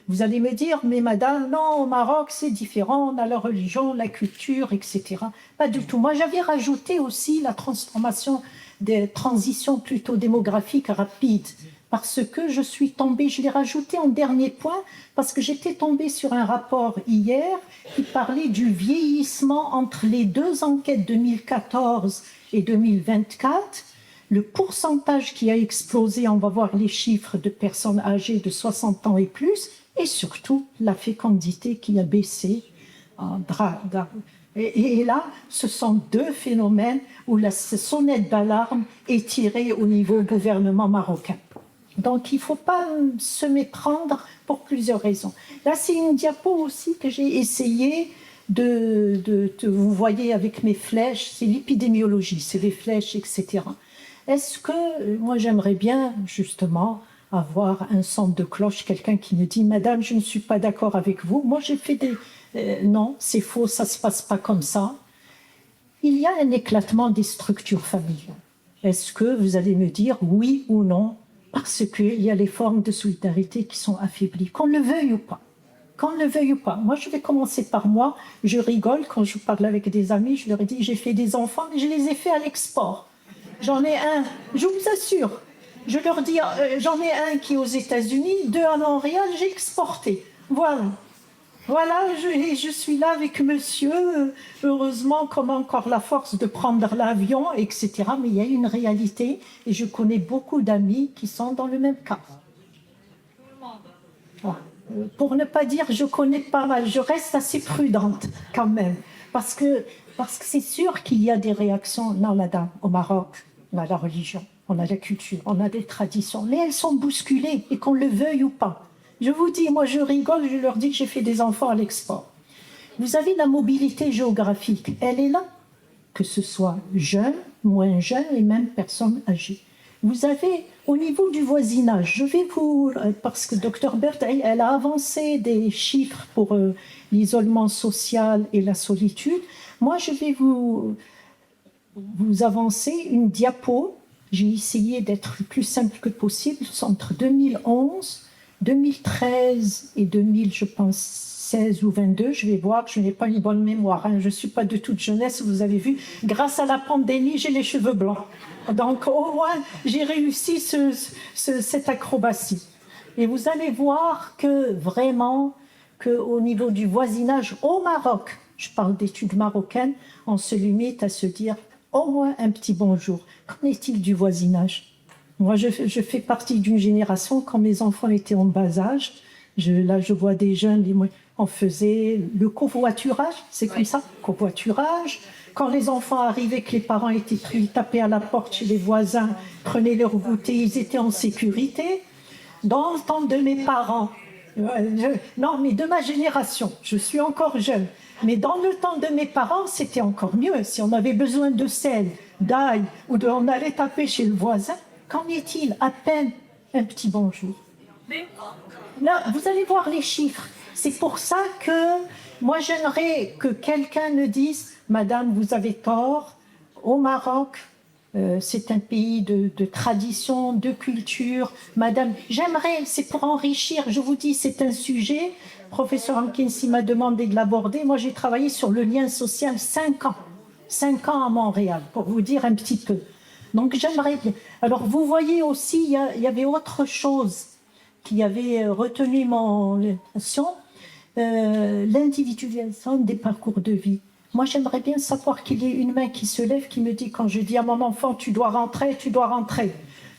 Vous allez me dire, mais madame, non, au Maroc, c'est différent, on a la religion, la culture, etc. Pas du tout. Moi, j'avais rajouté aussi la transformation, des transitions plutôt démographiques rapides, parce que je suis tombée, je l'ai rajouté en dernier point, parce que j'étais tombée sur un rapport hier qui parlait du vieillissement entre les deux enquêtes 2014 et 2024. Le pourcentage qui a explosé, on va voir les chiffres de personnes âgées de 60 ans et plus, et surtout la fécondité qui a baissé. Et là, ce sont deux phénomènes où la sonnette d'alarme est tirée au niveau gouvernement marocain. Donc, il ne faut pas se méprendre pour plusieurs raisons. Là, c'est une diapo aussi que j'ai essayé vous voyez avec mes flèches, c'est l'épidémiologie, c'est les flèches, etc. Est-ce que, moi j'aimerais bien justement avoir un son de cloche, quelqu'un qui me dit « Madame, je ne suis pas d'accord avec vous. » Moi j'ai fait non, c'est faux, ça ne se passe pas comme ça. Il y a un éclatement des structures familiales. Est-ce que vous allez me dire oui ou non? Parce qu'il y a les formes de solidarité qui sont affaiblies, qu'on le veuille ou pas. Qu'on le veuille ou pas. Moi, je vais commencer par moi. Je rigole quand je parle avec des amis. Je leur ai dit, j'ai fait des enfants, mais je les ai fait à l'export. J'en ai un, je vous assure. Je leur dis, j'en ai un qui est aux États-Unis, 2 à Montréal, j'ai exporté. Voilà. Voilà, je suis là avec monsieur, heureusement qu'on a encore la force de prendre l'avion, etc. Mais il y a une réalité et je connais beaucoup d'amis qui sont dans le même cas. Voilà. Pour ne pas dire je connais pas mal, je reste assez prudente quand même. Parce que c'est sûr qu'il y a des réactions. Non, madame, au Maroc, on a la religion, on a la culture, on a des traditions, mais elles sont bousculées, et qu'on le veuille ou pas. Je vous dis, moi je rigole, je leur dis que j'ai fait des enfants à l'export. Vous avez la mobilité géographique, elle est là, que ce soit jeunes, moins jeunes et même personnes âgées. Vous avez, au niveau du voisinage, je vais vous, parce que Dr Bert, elle a avancé des chiffres pour l'isolement social et la solitude. Moi, je vais vous avancer une diapo. J'ai essayé d'être le plus simple que possible. Entre 2011, 2013 et 2000, je pense, 16 ou 22, je vais voir, je n'ai pas une bonne mémoire, hein. Je ne suis pas de toute jeunesse, vous avez vu. Grâce à la pandémie, j'ai les cheveux blancs. Donc, au moins, j'ai réussi cette acrobatie. Et vous allez voir que vraiment, qu'au niveau du voisinage au Maroc, je parle d'études marocaines, on se limite à se dire au moins un petit bonjour. Qu'en est-il du voisinage? Moi, je fais partie d'une génération, quand mes enfants étaient en bas âge, là, je vois des jeunes, on faisait le covoiturage, c'est comme ça, covoiturage. Quand les enfants arrivaient, que les parents étaient pris, ils tapaient à la porte chez les voisins, prenaient leur goûter, ils étaient en sécurité. Dans le temps de mes parents, non, mais de ma génération, je suis encore jeune, mais dans le temps de mes parents, c'était encore mieux. Si on avait besoin de sel, d'ail, ou on allait taper chez le voisin, qu'en est-il? À peine un petit bonjour. Là, vous allez voir les chiffres. C'est pour ça que moi, j'aimerais que quelqu'un me dise « Madame, vous avez tort, au Maroc, c'est un pays de tradition, de culture. Madame, j'aimerais, c'est pour enrichir, je vous dis, c'est un sujet. Professeur Hankinsi m'a demandé de l'aborder. Moi, j'ai travaillé sur le lien social 5 ans. 5 ans à Montréal, pour vous dire un petit peu. Donc, j'aimerais bien. Alors, vous voyez aussi, il y avait autre chose qui avait retenu mon attention, l'individualisation des parcours de vie. Moi, j'aimerais bien savoir qu'il y ait une main qui se lève, qui me dit, quand je dis à mon enfant, tu dois rentrer, tu dois rentrer.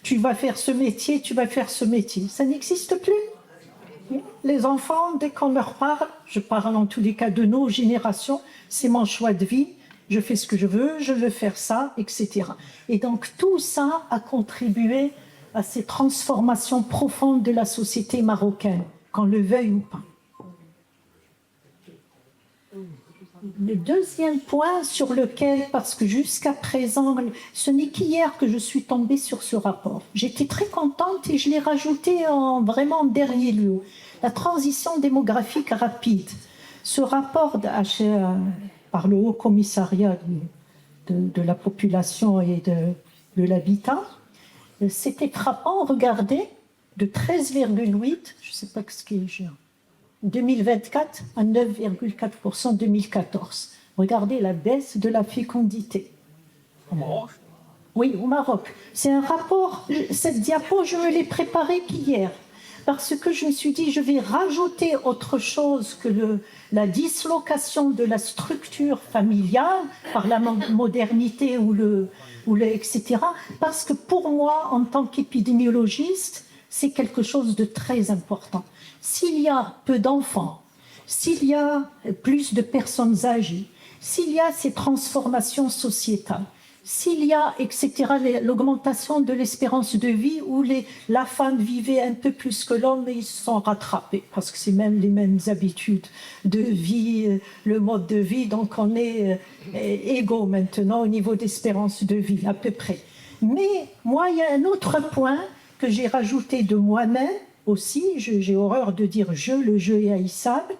Tu vas faire ce métier, tu vas faire ce métier. Ça n'existe plus. Les enfants, dès qu'on leur parle, je parle en tous les cas de nos générations, c'est mon choix de vie, je fais ce que je veux faire ça, etc. Et donc, tout ça a contribué à ces transformations profondes de la société marocaine, qu'on le veuille ou pas. Le deuxième point sur lequel, parce que jusqu'à présent, ce n'est qu'hier que je suis tombée sur ce rapport. J'étais très contente et je l'ai rajouté en vraiment dernier lieu. La transition démographique rapide. Ce rapport par le Haut Commissariat de la population et de l'habitat, c'était frappant. Regardez, de 13,8, je ne sais pas ce qui est 2024 à 9,4% 2014. Regardez la baisse de la fécondité. Au Maroc? Oui, au Maroc. C'est un rapport, cette diapo, je me l'ai préparée qu'hier, parce que je me suis dit, je vais rajouter autre chose que la dislocation de la structure familiale par la modernité ou etc. Parce que pour moi, en tant qu'épidémiologiste, c'est quelque chose de très important. S'il y a peu d'enfants, s'il y a plus de personnes âgées, s'il y a ces transformations sociétales, s'il y a, etc., l'augmentation de l'espérance de vie où la femme vivait un peu plus que l'homme, mais ils se sont rattrapés parce que c'est même les mêmes habitudes de vie, le mode de vie, donc on est égaux maintenant au niveau d'espérance de vie, à peu près. Mais moi, il y a un autre point que j'ai rajouté de moi-même aussi, j'ai horreur de dire le jeu est haïssable.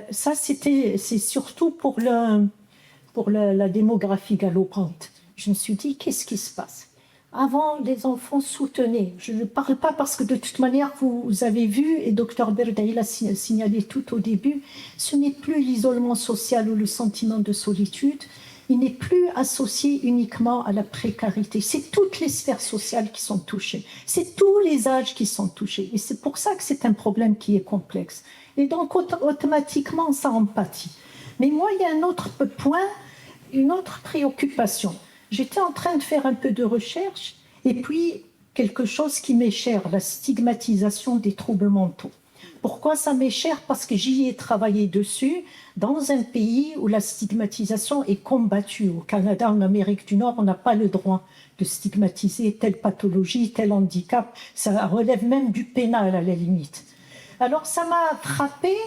Ça, c'est surtout pour la démographie galopante. Je me suis dit, qu'est-ce qui se passe? Avant, les enfants soutenaient. Je ne parle pas parce que de toute manière, vous avez vu, et Dr Berdaï l'a signalé tout au début, ce n'est plus l'isolement social ou le sentiment de solitude, il n'est plus associé uniquement à la précarité. C'est toutes les sphères sociales qui sont touchées. C'est tous les âges qui sont touchés. Et c'est pour ça que c'est un problème qui est complexe. Et donc, automatiquement, ça empathie. Mais moi, il y a un autre point, une autre préoccupation. J'étais en train de faire un peu de recherche et puis quelque chose qui m'est cher, la stigmatisation des troubles mentaux. Pourquoi ça m'est cher? Parce que j'y ai travaillé dessus dans un pays où la stigmatisation est combattue. Au Canada, en Amérique du Nord, on n'a pas le droit de stigmatiser telle pathologie, tel handicap. Ça relève même du pénal à la limite. Alors ça m'a frappée.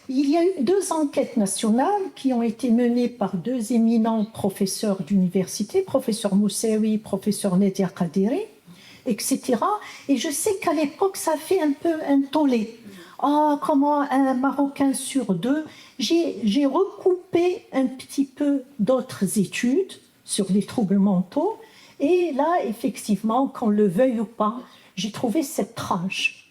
Il y a eu 2 enquêtes nationales qui ont été menées par 2 éminents professeurs d'université, professeur Moussaoui, professeur Nadia Kaderi, etc. Et je sais qu'à l'époque, ça fait un peu un tollé. Oh, comment un Marocain sur 2? J'ai recoupé un petit peu d'autres études sur les troubles mentaux. Et là, effectivement, qu'on le veuille ou pas, j'ai trouvé cette tranche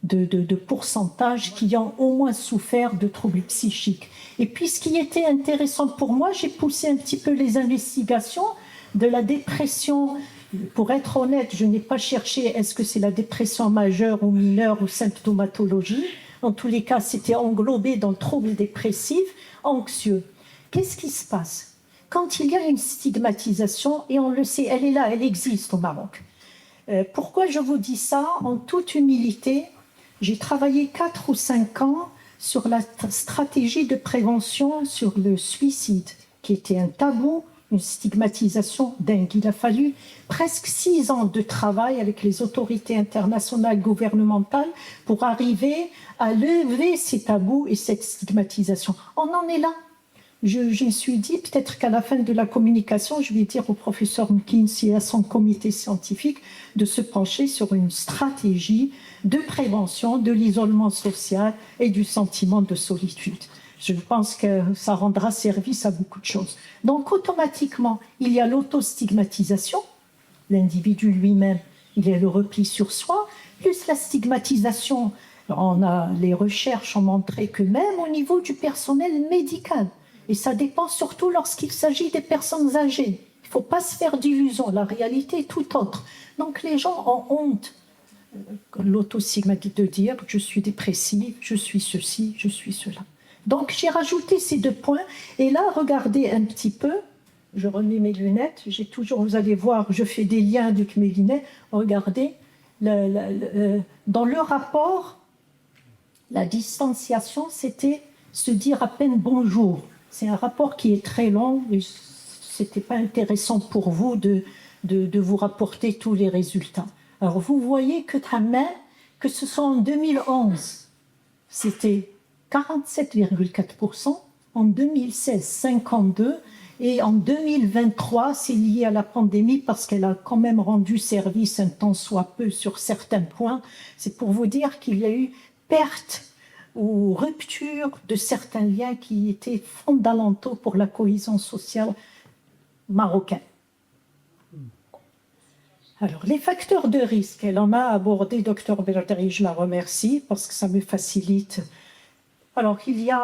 de pourcentage qui ont au moins souffert de troubles psychiques. Et puis, ce qui était intéressant pour moi, j'ai poussé un petit peu les investigations de la dépression. Pour être honnête, je n'ai pas cherché est-ce que c'est la dépression majeure ou mineure ou symptomatologie. En tous les cas, c'était englobé dans le trouble dépressif, anxieux. Qu'est-ce qui se passe? Quand il y a une stigmatisation, et on le sait, elle est là, elle existe au Maroc. Pourquoi je vous dis ça? En toute humilité, j'ai travaillé 4 ou 5 ans sur la stratégie de prévention sur le suicide, qui était un tabou, une stigmatisation dingue. Il a fallu presque 6 ans de travail avec les autorités internationales gouvernementales pour arriver à lever ces tabous et cette stigmatisation. On en est là. Je me suis dit, peut-être qu'à la fin de la communication, je vais dire au professeur McKinsey et à son comité scientifique de se pencher sur une stratégie de prévention de l'isolement social et du sentiment de solitude. Je pense que ça rendra service à beaucoup de choses. Donc, automatiquement, il y a l'autostigmatisation. L'individu lui-même, il est le repli sur soi, plus la stigmatisation. Les recherches ont montré que même au niveau du personnel médical, et ça dépend surtout lorsqu'il s'agit des personnes âgées. Il ne faut pas se faire d'illusions, la réalité est tout autre. Donc les gens ont honte, l'autostigmatisation, de dire je suis dépressive, je suis ceci, je suis cela. Donc j'ai rajouté ces 2 points, et là, regardez un petit peu, je remets mes lunettes, vous allez voir, je fais des liens avec mes lunettes, regardez, dans le rapport, la distanciation, c'était se dire à peine bonjour. C'est un rapport qui est très long, et ce n'était pas intéressant pour vous de vous rapporter tous les résultats. Alors vous voyez que ce soit en 2011, c'était 47,4%, en 2016, 52%, et en 2023, c'est lié à la pandémie parce qu'elle a quand même rendu service un tant soit peu sur certains points. C'est pour vous dire qu'il y a eu perte ou rupture de certains liens qui étaient fondamentaux pour la cohésion sociale marocaine. Alors, les facteurs de risque, elle en a abordé, Dr Berdari, je la remercie parce que ça me facilite. Alors,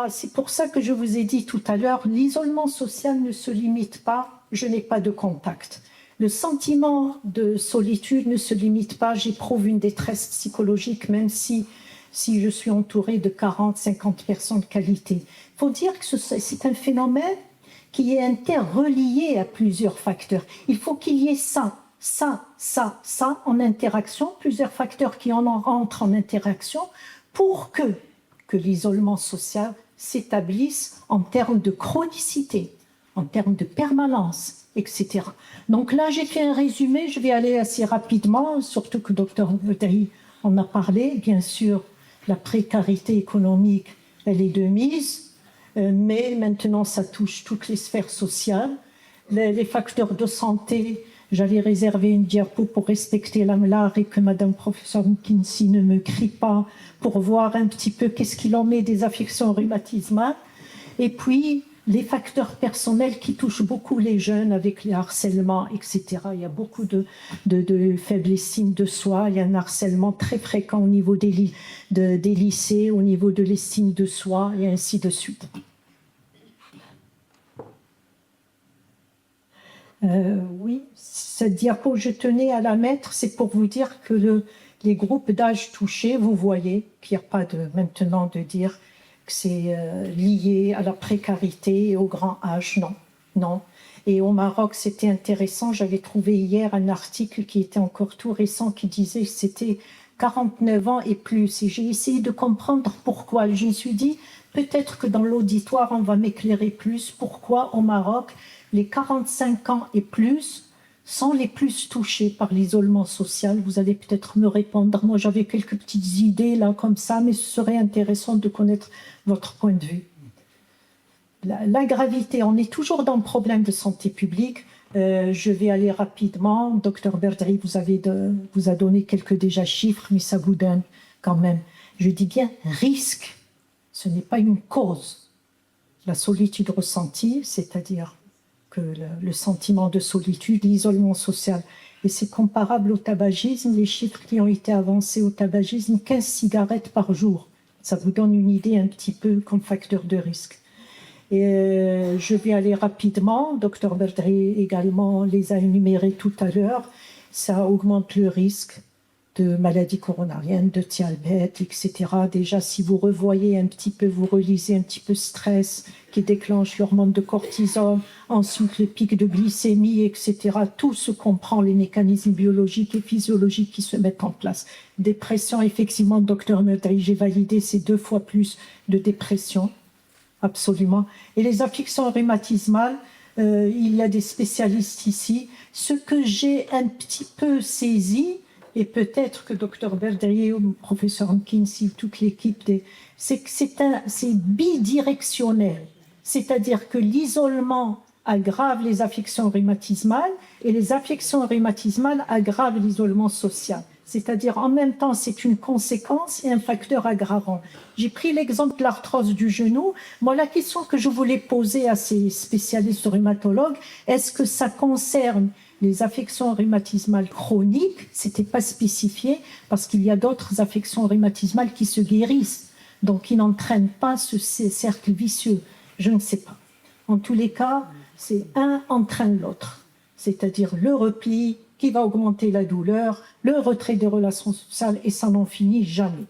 c'est pour ça que je vous ai dit tout à l'heure, l'isolement social ne se limite pas, je n'ai pas de contact. Le sentiment de solitude ne se limite pas, j'éprouve une détresse psychologique, même si je suis entourée de 40, 50 personnes de qualité. Il faut dire que c'est un phénomène qui est interrelié à plusieurs facteurs. Il faut qu'il y ait ça en interaction, plusieurs facteurs qui en rentrent en interaction pour que l'isolement social s'établisse en termes de chronicité, en termes de permanence, etc. Donc là, j'ai fait un résumé, je vais aller assez rapidement, surtout que Dr Berdari en a parlé, bien sûr. La précarité économique, elle est de mise, mais maintenant, ça touche toutes les sphères sociales. Les facteurs de santé, j'allais réserver une diapo pour respecter l'AMLAR et que Madame Professeur McKinsey ne me crie pas pour voir un petit peu qu'est-ce qu'il en est des affections rhumatismales. Et puis, les facteurs personnels qui touchent beaucoup les jeunes avec les harcèlements, etc. Il y a beaucoup de faible estime de soi. Il y a un harcèlement très fréquent au niveau des lycées, au niveau de l'estime de soi, et ainsi de suite. Oui, cette diapo, je tenais à la mettre, c'est pour vous dire que les groupes d'âge touchés, vous voyez qu'il n'y a pas maintenant de dire que c'est lié à la précarité et au grand âge, non, non. Et au Maroc, c'était intéressant, j'avais trouvé hier un article qui était encore tout récent qui disait que c'était 49 ans et plus. Et j'ai essayé de comprendre pourquoi. Je me suis dit, peut-être que dans l'auditoire, on va m'éclairer plus pourquoi au Maroc, les 45 ans et plus sont les plus touchés par l'isolement social. Vous allez peut-être me répondre. Moi, j'avais quelques petites idées là comme ça, mais ce serait intéressant de connaître votre point de vue. La gravité, on est toujours dans le problème de santé publique. Je vais aller rapidement. Docteur Berdri vous a donné quelques déjà chiffres, mais ça vous donne quand même. Je dis bien risque. Ce n'est pas une cause. La solitude ressentie, c'est-à-dire que le sentiment de solitude, l'isolement social. Et c'est comparable au tabagisme, les chiffres qui ont été avancés au tabagisme, 15 cigarettes par jour. Ça vous donne une idée un petit peu comme facteur de risque. Et je vais aller rapidement, Dr Berdri également les a énumérés tout à l'heure, ça augmente le risque de maladies coronariennes, de diabète, etc. Déjà, si vous revoyez un petit peu, vous relisez un petit peu stress qui déclenche l'hormone de cortisol, ensuite le pic de glycémie, etc. Tout se comprend, les mécanismes biologiques et physiologiques qui se mettent en place. Dépression, effectivement, docteur Berdri, j'ai validé, c'est 2 fois plus de dépression, absolument. Et les affections rhumatismales, il y a des spécialistes ici. Ce que j'ai un petit peu saisi, et peut-être que Dr Berdri ou professeur Hankins, toute l'équipe, c'est que c'est bidirectionnel. C'est-à-dire que l'isolement aggrave les affections rhumatismales et les affections rhumatismales aggravent l'isolement social. C'est-à-dire en même temps, c'est une conséquence et un facteur aggravant. J'ai pris l'exemple de l'arthrose du genou. Moi, la question que je voulais poser à ces spécialistes rhumatologues, est-ce que ça concerne les affections rhumatismales chroniques? C'était pas spécifié parce qu'il y a d'autres affections rhumatismales qui se guérissent, donc qui n'entraînent pas ce cercle vicieux. Je ne sais pas. En tous les cas, c'est un entraîne l'autre, c'est-à-dire le repli qui va augmenter la douleur, le retrait des relations sociales, et ça n'en finit jamais.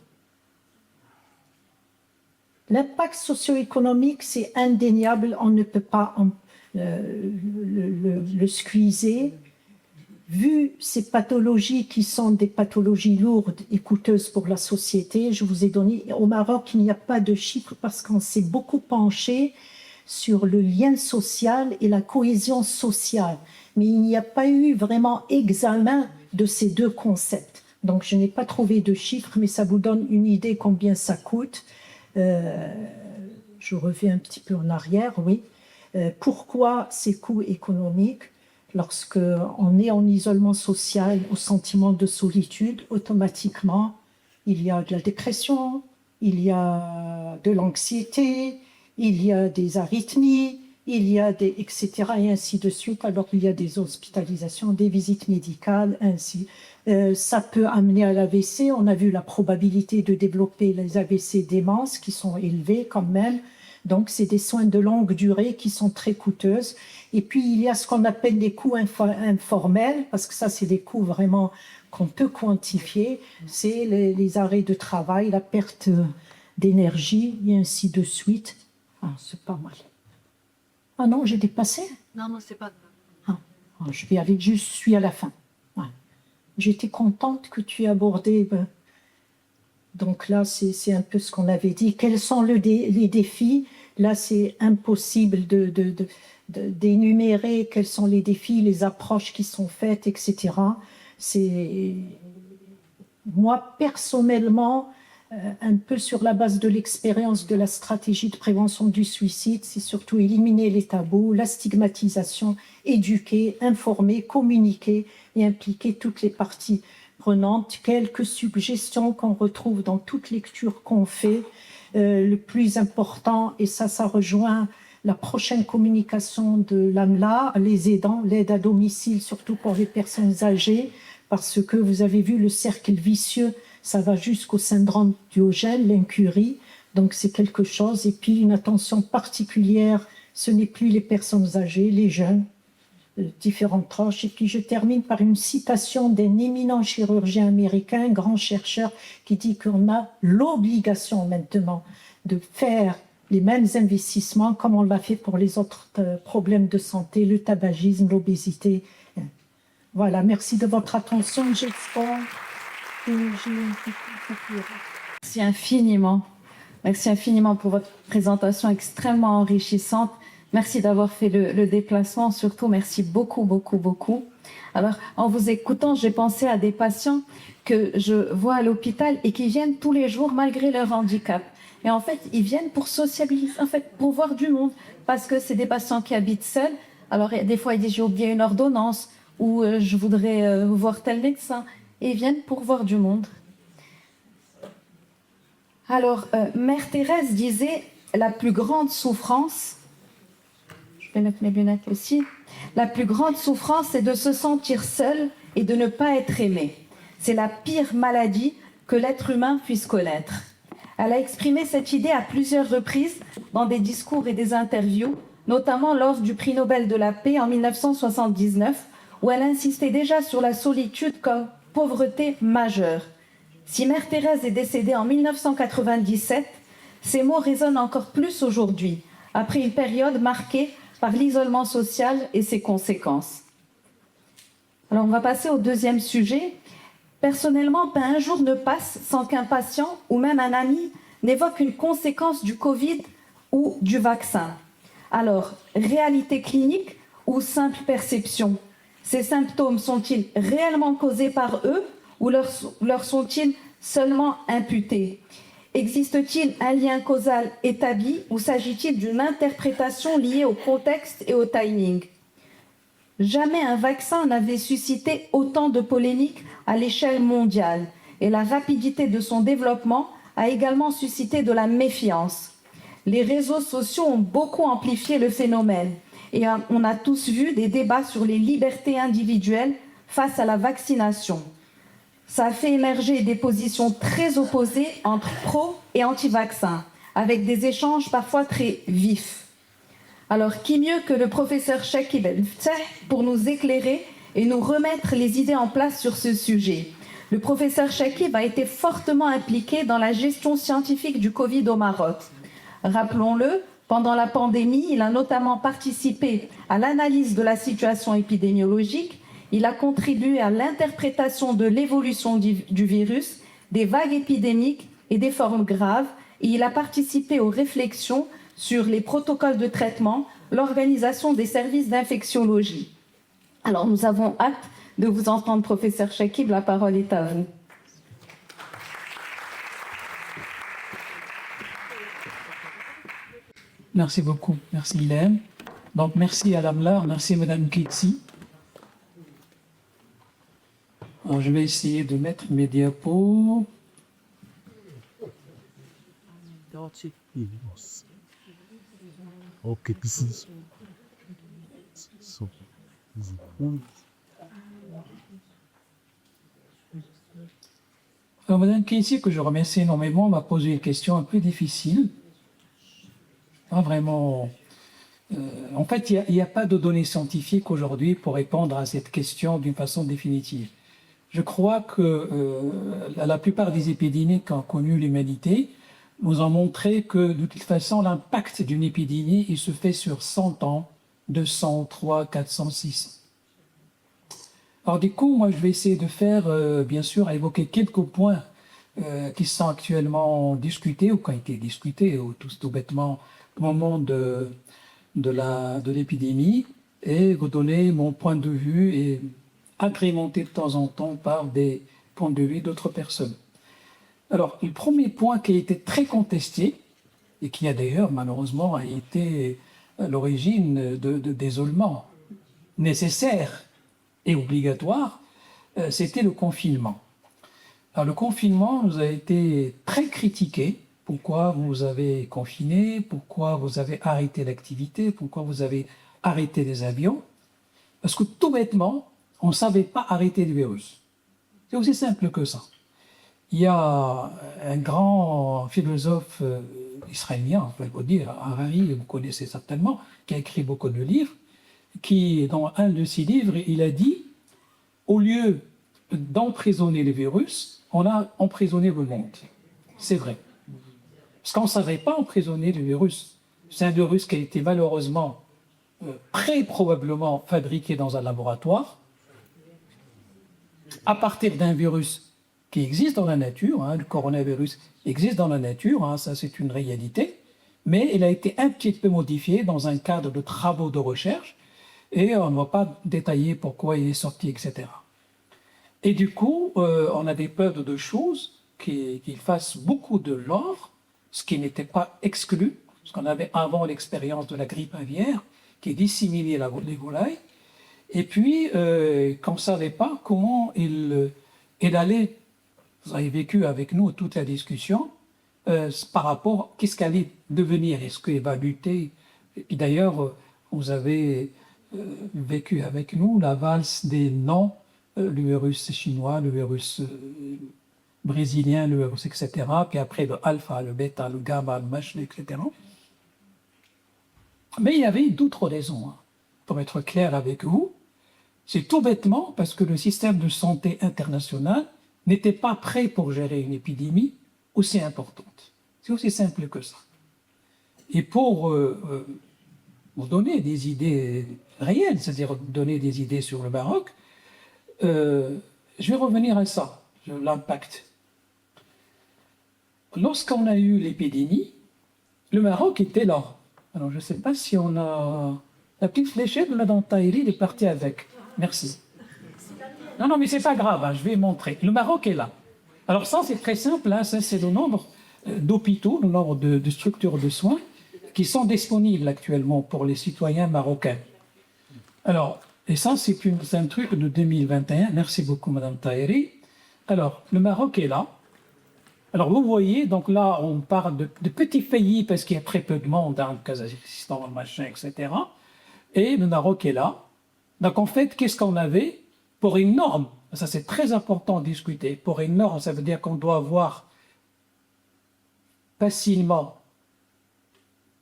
L'impact socio-économique, c'est indéniable, on ne peut pas le squeezer. Vu ces pathologies qui sont des pathologies lourdes et coûteuses pour la société, je vous ai donné, au Maroc, il n'y a pas de chiffres parce qu'on s'est beaucoup penché sur le lien social et la cohésion sociale. Mais il n'y a pas eu vraiment examen de ces deux concepts. Donc, je n'ai pas trouvé de chiffres, mais ça vous donne une idée combien ça coûte. Je reviens un petit peu en arrière, oui. Pourquoi ces coûts économiques? Lorsqu'on est en isolement social, au sentiment de solitude, automatiquement, il y a de la dépression, il y a de l'anxiété, il y a des arythmies, il y a des etc. et ainsi de suite. Alors il y a des hospitalisations, des visites médicales, ainsi. Ça peut amener à l'AVC. On a vu la probabilité de développer les AVC démence qui sont élevées quand même. Donc c'est des soins de longue durée qui sont très coûteuses. Et puis il y a ce qu'on appelle les coûts informels, parce que ça c'est des coûts vraiment qu'on peut quantifier. C'est les arrêts de travail, la perte d'énergie et ainsi de suite. Ah, c'est pas mal. Ah non, j'ai dépassé? Non, c'est pas grave. Je vais aller, je suis à la fin. Ouais. J'étais contente que tu aies abordé. Donc là, c'est un peu ce qu'on avait dit. Quels sont les défis? Là, c'est impossible d'énumérer quels sont les défis, les approches qui sont faites, etc. Moi, personnellement, un peu sur la base de l'expérience de la stratégie de prévention du suicide, c'est surtout éliminer les tabous, la stigmatisation, éduquer, informer, communiquer et impliquer toutes les parties prenantes. Quelques suggestions qu'on retrouve dans toute lecture qu'on fait. Le plus important, et ça rejoint la prochaine communication de l'AMLA, les aidants, l'aide à domicile, surtout pour les personnes âgées, parce que vous avez vu le cercle vicieux, ça va jusqu'au syndrome Diogène, l'incurie, donc c'est quelque chose. Et puis une attention particulière, ce n'est plus les personnes âgées, les jeunes, différentes tranches. Et puis je termine par une citation d'un éminent chirurgien américain, un grand chercheur, qui dit qu'on a l'obligation maintenant de faire les mêmes investissements comme on l'a fait pour les autres problèmes de santé, le tabagisme, l'obésité. Voilà, merci de votre attention. J'espère que j'ai... Merci infiniment. Merci infiniment pour votre présentation extrêmement enrichissante. Merci d'avoir fait le déplacement. Surtout, merci beaucoup, beaucoup, beaucoup. Alors, en vous écoutant, j'ai pensé à des patients que je vois à l'hôpital et qui viennent tous les jours malgré leur handicap. Et en fait, ils viennent pour sociabiliser, en fait, pour voir du monde, parce que c'est des patients qui habitent seuls. Alors, des fois, ils disent, j'ai oublié une ordonnance, ou je voudrais voir tel médecin. Et ils viennent pour voir du monde. Alors, Mère Thérèse disait, la plus grande souffrance, je vais mettre mes lunettes aussi, la plus grande souffrance, c'est de se sentir seul et de ne pas être aimé. C'est la pire maladie que l'être humain puisse connaître. Elle a exprimé cette idée à plusieurs reprises dans des discours et des interviews, notamment lors du prix Nobel de la paix en 1979, où elle insistait déjà sur la solitude comme pauvreté majeure. Si Mère Thérèse est décédée en 1997, ces mots résonnent encore plus aujourd'hui, après une période marquée par l'isolement social et ses conséquences. Alors on va passer au deuxième sujet. Personnellement, pas un jour ne passe sans qu'un patient ou même un ami n'évoque une conséquence du Covid ou du vaccin. Alors, réalité clinique ou simple perception? Ces symptômes sont-ils réellement causés par eux ou leur sont-ils seulement imputés? Existe-t-il un lien causal établi ou s'agit-il d'une interprétation liée au contexte et au timing? Jamais un vaccin n'avait suscité autant de polémiques à l'échelle mondiale et la rapidité de son développement a également suscité de la méfiance. Les réseaux sociaux ont beaucoup amplifié le phénomène et on a tous vu des débats sur les libertés individuelles face à la vaccination. Ça a fait émerger des positions très opposées entre pro et anti-vaccins, avec des échanges parfois très vifs. Alors, qui mieux que le professeur Chekib El Fattah pour nous éclairer et nous remettre les idées en place sur ce sujet? Le professeur Chekib a été fortement impliqué dans la gestion scientifique du Covid au Maroc. Rappelons-le, pendant la pandémie, il a notamment participé à l'analyse de la situation épidémiologique. Il a contribué à l'interprétation de l'évolution du virus, des vagues épidémiques et des formes graves, et il a participé aux réflexions sur les protocoles de traitement, l'organisation des services d'infectiologie. Alors, nous avons hâte de vous entendre, professeur Chekib, la parole est à vous. Merci beaucoup, merci Hélène. Donc, merci à l'AMLAR, merci Madame Kitsi. Alors, je vais essayer de mettre mes diapos. Ok, this is so easy. Alors, Madame Kitsi, que je remercie énormément, m'a posé une question un peu difficile. Pas vraiment. En fait, il n'y a pas de données scientifiques aujourd'hui pour répondre à cette question d'une façon définitive. Je crois que la plupart des épidémies qu'a connues l'humanité nous ont montré que, de toute façon, l'impact d'une épidémie, il se fait sur 100 ans, 200, 300, 400, 600. Alors, du coup, moi, je vais essayer de faire, bien sûr, évoquer quelques points qui sont actuellement discutés ou qui ont été discutés, ou tout bêtement, au moment de l'épidémie, et redonner mon point de vue et agrémenter de temps en temps par des points de vue d'autres personnes. Alors, le premier point qui a été très contesté, et qui a d'ailleurs malheureusement été à l'origine d'isolement nécessaire et obligatoire, c'était le confinement. Alors, le confinement nous a été très critiqué. Pourquoi vous avez confiné? Pourquoi vous avez arrêté l'activité? Pourquoi vous avez arrêté les avions? Parce que tout bêtement, on ne savait pas arrêter le virus. C'est aussi simple que ça. Il y a un grand philosophe israélien, on peut le dire, Harari, vous connaissez certainement, qui a écrit beaucoup de livres. qui, dans un de ses livres, il a dit, au lieu d'emprisonner les virus, on a emprisonné le monde. C'est vrai. Parce qu'on ne savait pas emprisonner le virus. C'est un virus qui a été malheureusement, très probablement fabriqué dans un laboratoire, à partir d'un virus qui existe dans la nature. Le coronavirus existe dans la nature, ça c'est une réalité, mais il a été un petit peu modifié dans un cadre de travaux de recherche, et on ne va pas détailler pourquoi il est sorti, etc. Et du coup, on avait peur de deux choses, qu'il fasse beaucoup de l'or, ce qui n'était pas exclu, parce qu'on avait avant l'expérience de la grippe aviaire, qui disséminait les volailles, et puis qu'on ne savait pas comment il allait, vous avez vécu avec nous toute la discussion, par rapport à qu'est-ce qu'allait devenir, est-ce qu'il va lutter, et d'ailleurs, vous avez vécu avec nous la valse des noms, le virus chinois, le virus brésilien, le virus, etc. Puis après le alpha, le bêta, le gamma, le machin, etc. Mais il y avait d'autres raisons. Pour être clair avec vous, c'est tout bêtement parce que le système de santé international n'était pas prêt pour gérer une épidémie aussi importante. C'est aussi simple que ça. Et pour vous donner des idées réelles, c'est-à-dire donner des idées sur le Maroc, je vais revenir à ça, l'impact. Lorsqu'on a eu l'épidémie, le Maroc était là. Alors, je ne sais pas si on a... La petite fléchette de Madame Tahiri est partie avec. Merci. Non, mais c'est pas grave, je vais montrer. Le Maroc est là. Alors ça, c'est très simple, ça c'est le nombre d'hôpitaux, le nombre de structures de soins qui sont disponibles actuellement pour les citoyens marocains. Alors, et ça, c'est un truc de 2021. Merci beaucoup, Madame Tahiri. Alors, le Maroc est là. Alors, vous voyez, donc là, on parle de petits pays parce qu'il y a très peu de monde dans le Kazakhstan, machin, etc. Et le Maroc est là. Donc, en fait, qu'est-ce qu'on avait pour une norme? Ça, c'est très important de discuter. Pour une norme, ça veut dire qu'on doit avoir facilement,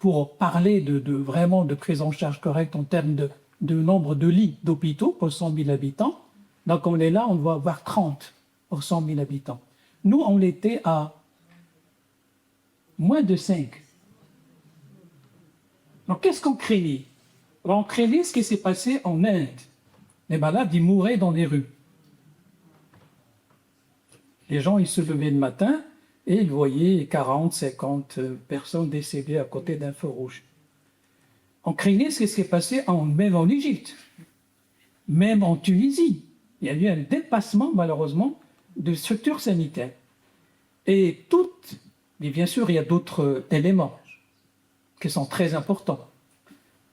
pour parler vraiment de prise en charge correcte en termes de nombre de lits d'hôpitaux pour 100 000 habitants. Donc, on est là, on doit avoir 30 pour 100 000 habitants. Nous, on était à moins de 5. Donc, qu'est-ce qu'on craignait? On craignait ce qui s'est passé en Inde. Les malades, ils mouraient dans les rues. Les gens, ils se levaient le matin et ils voyaient 40, 50 personnes décédées à côté d'un feu rouge. On craignait ce qui s'est passé même en Égypte, même en Tunisie. Il y a eu un dépassement, malheureusement, de structures sanitaires. Et bien sûr, il y a d'autres éléments qui sont très importants.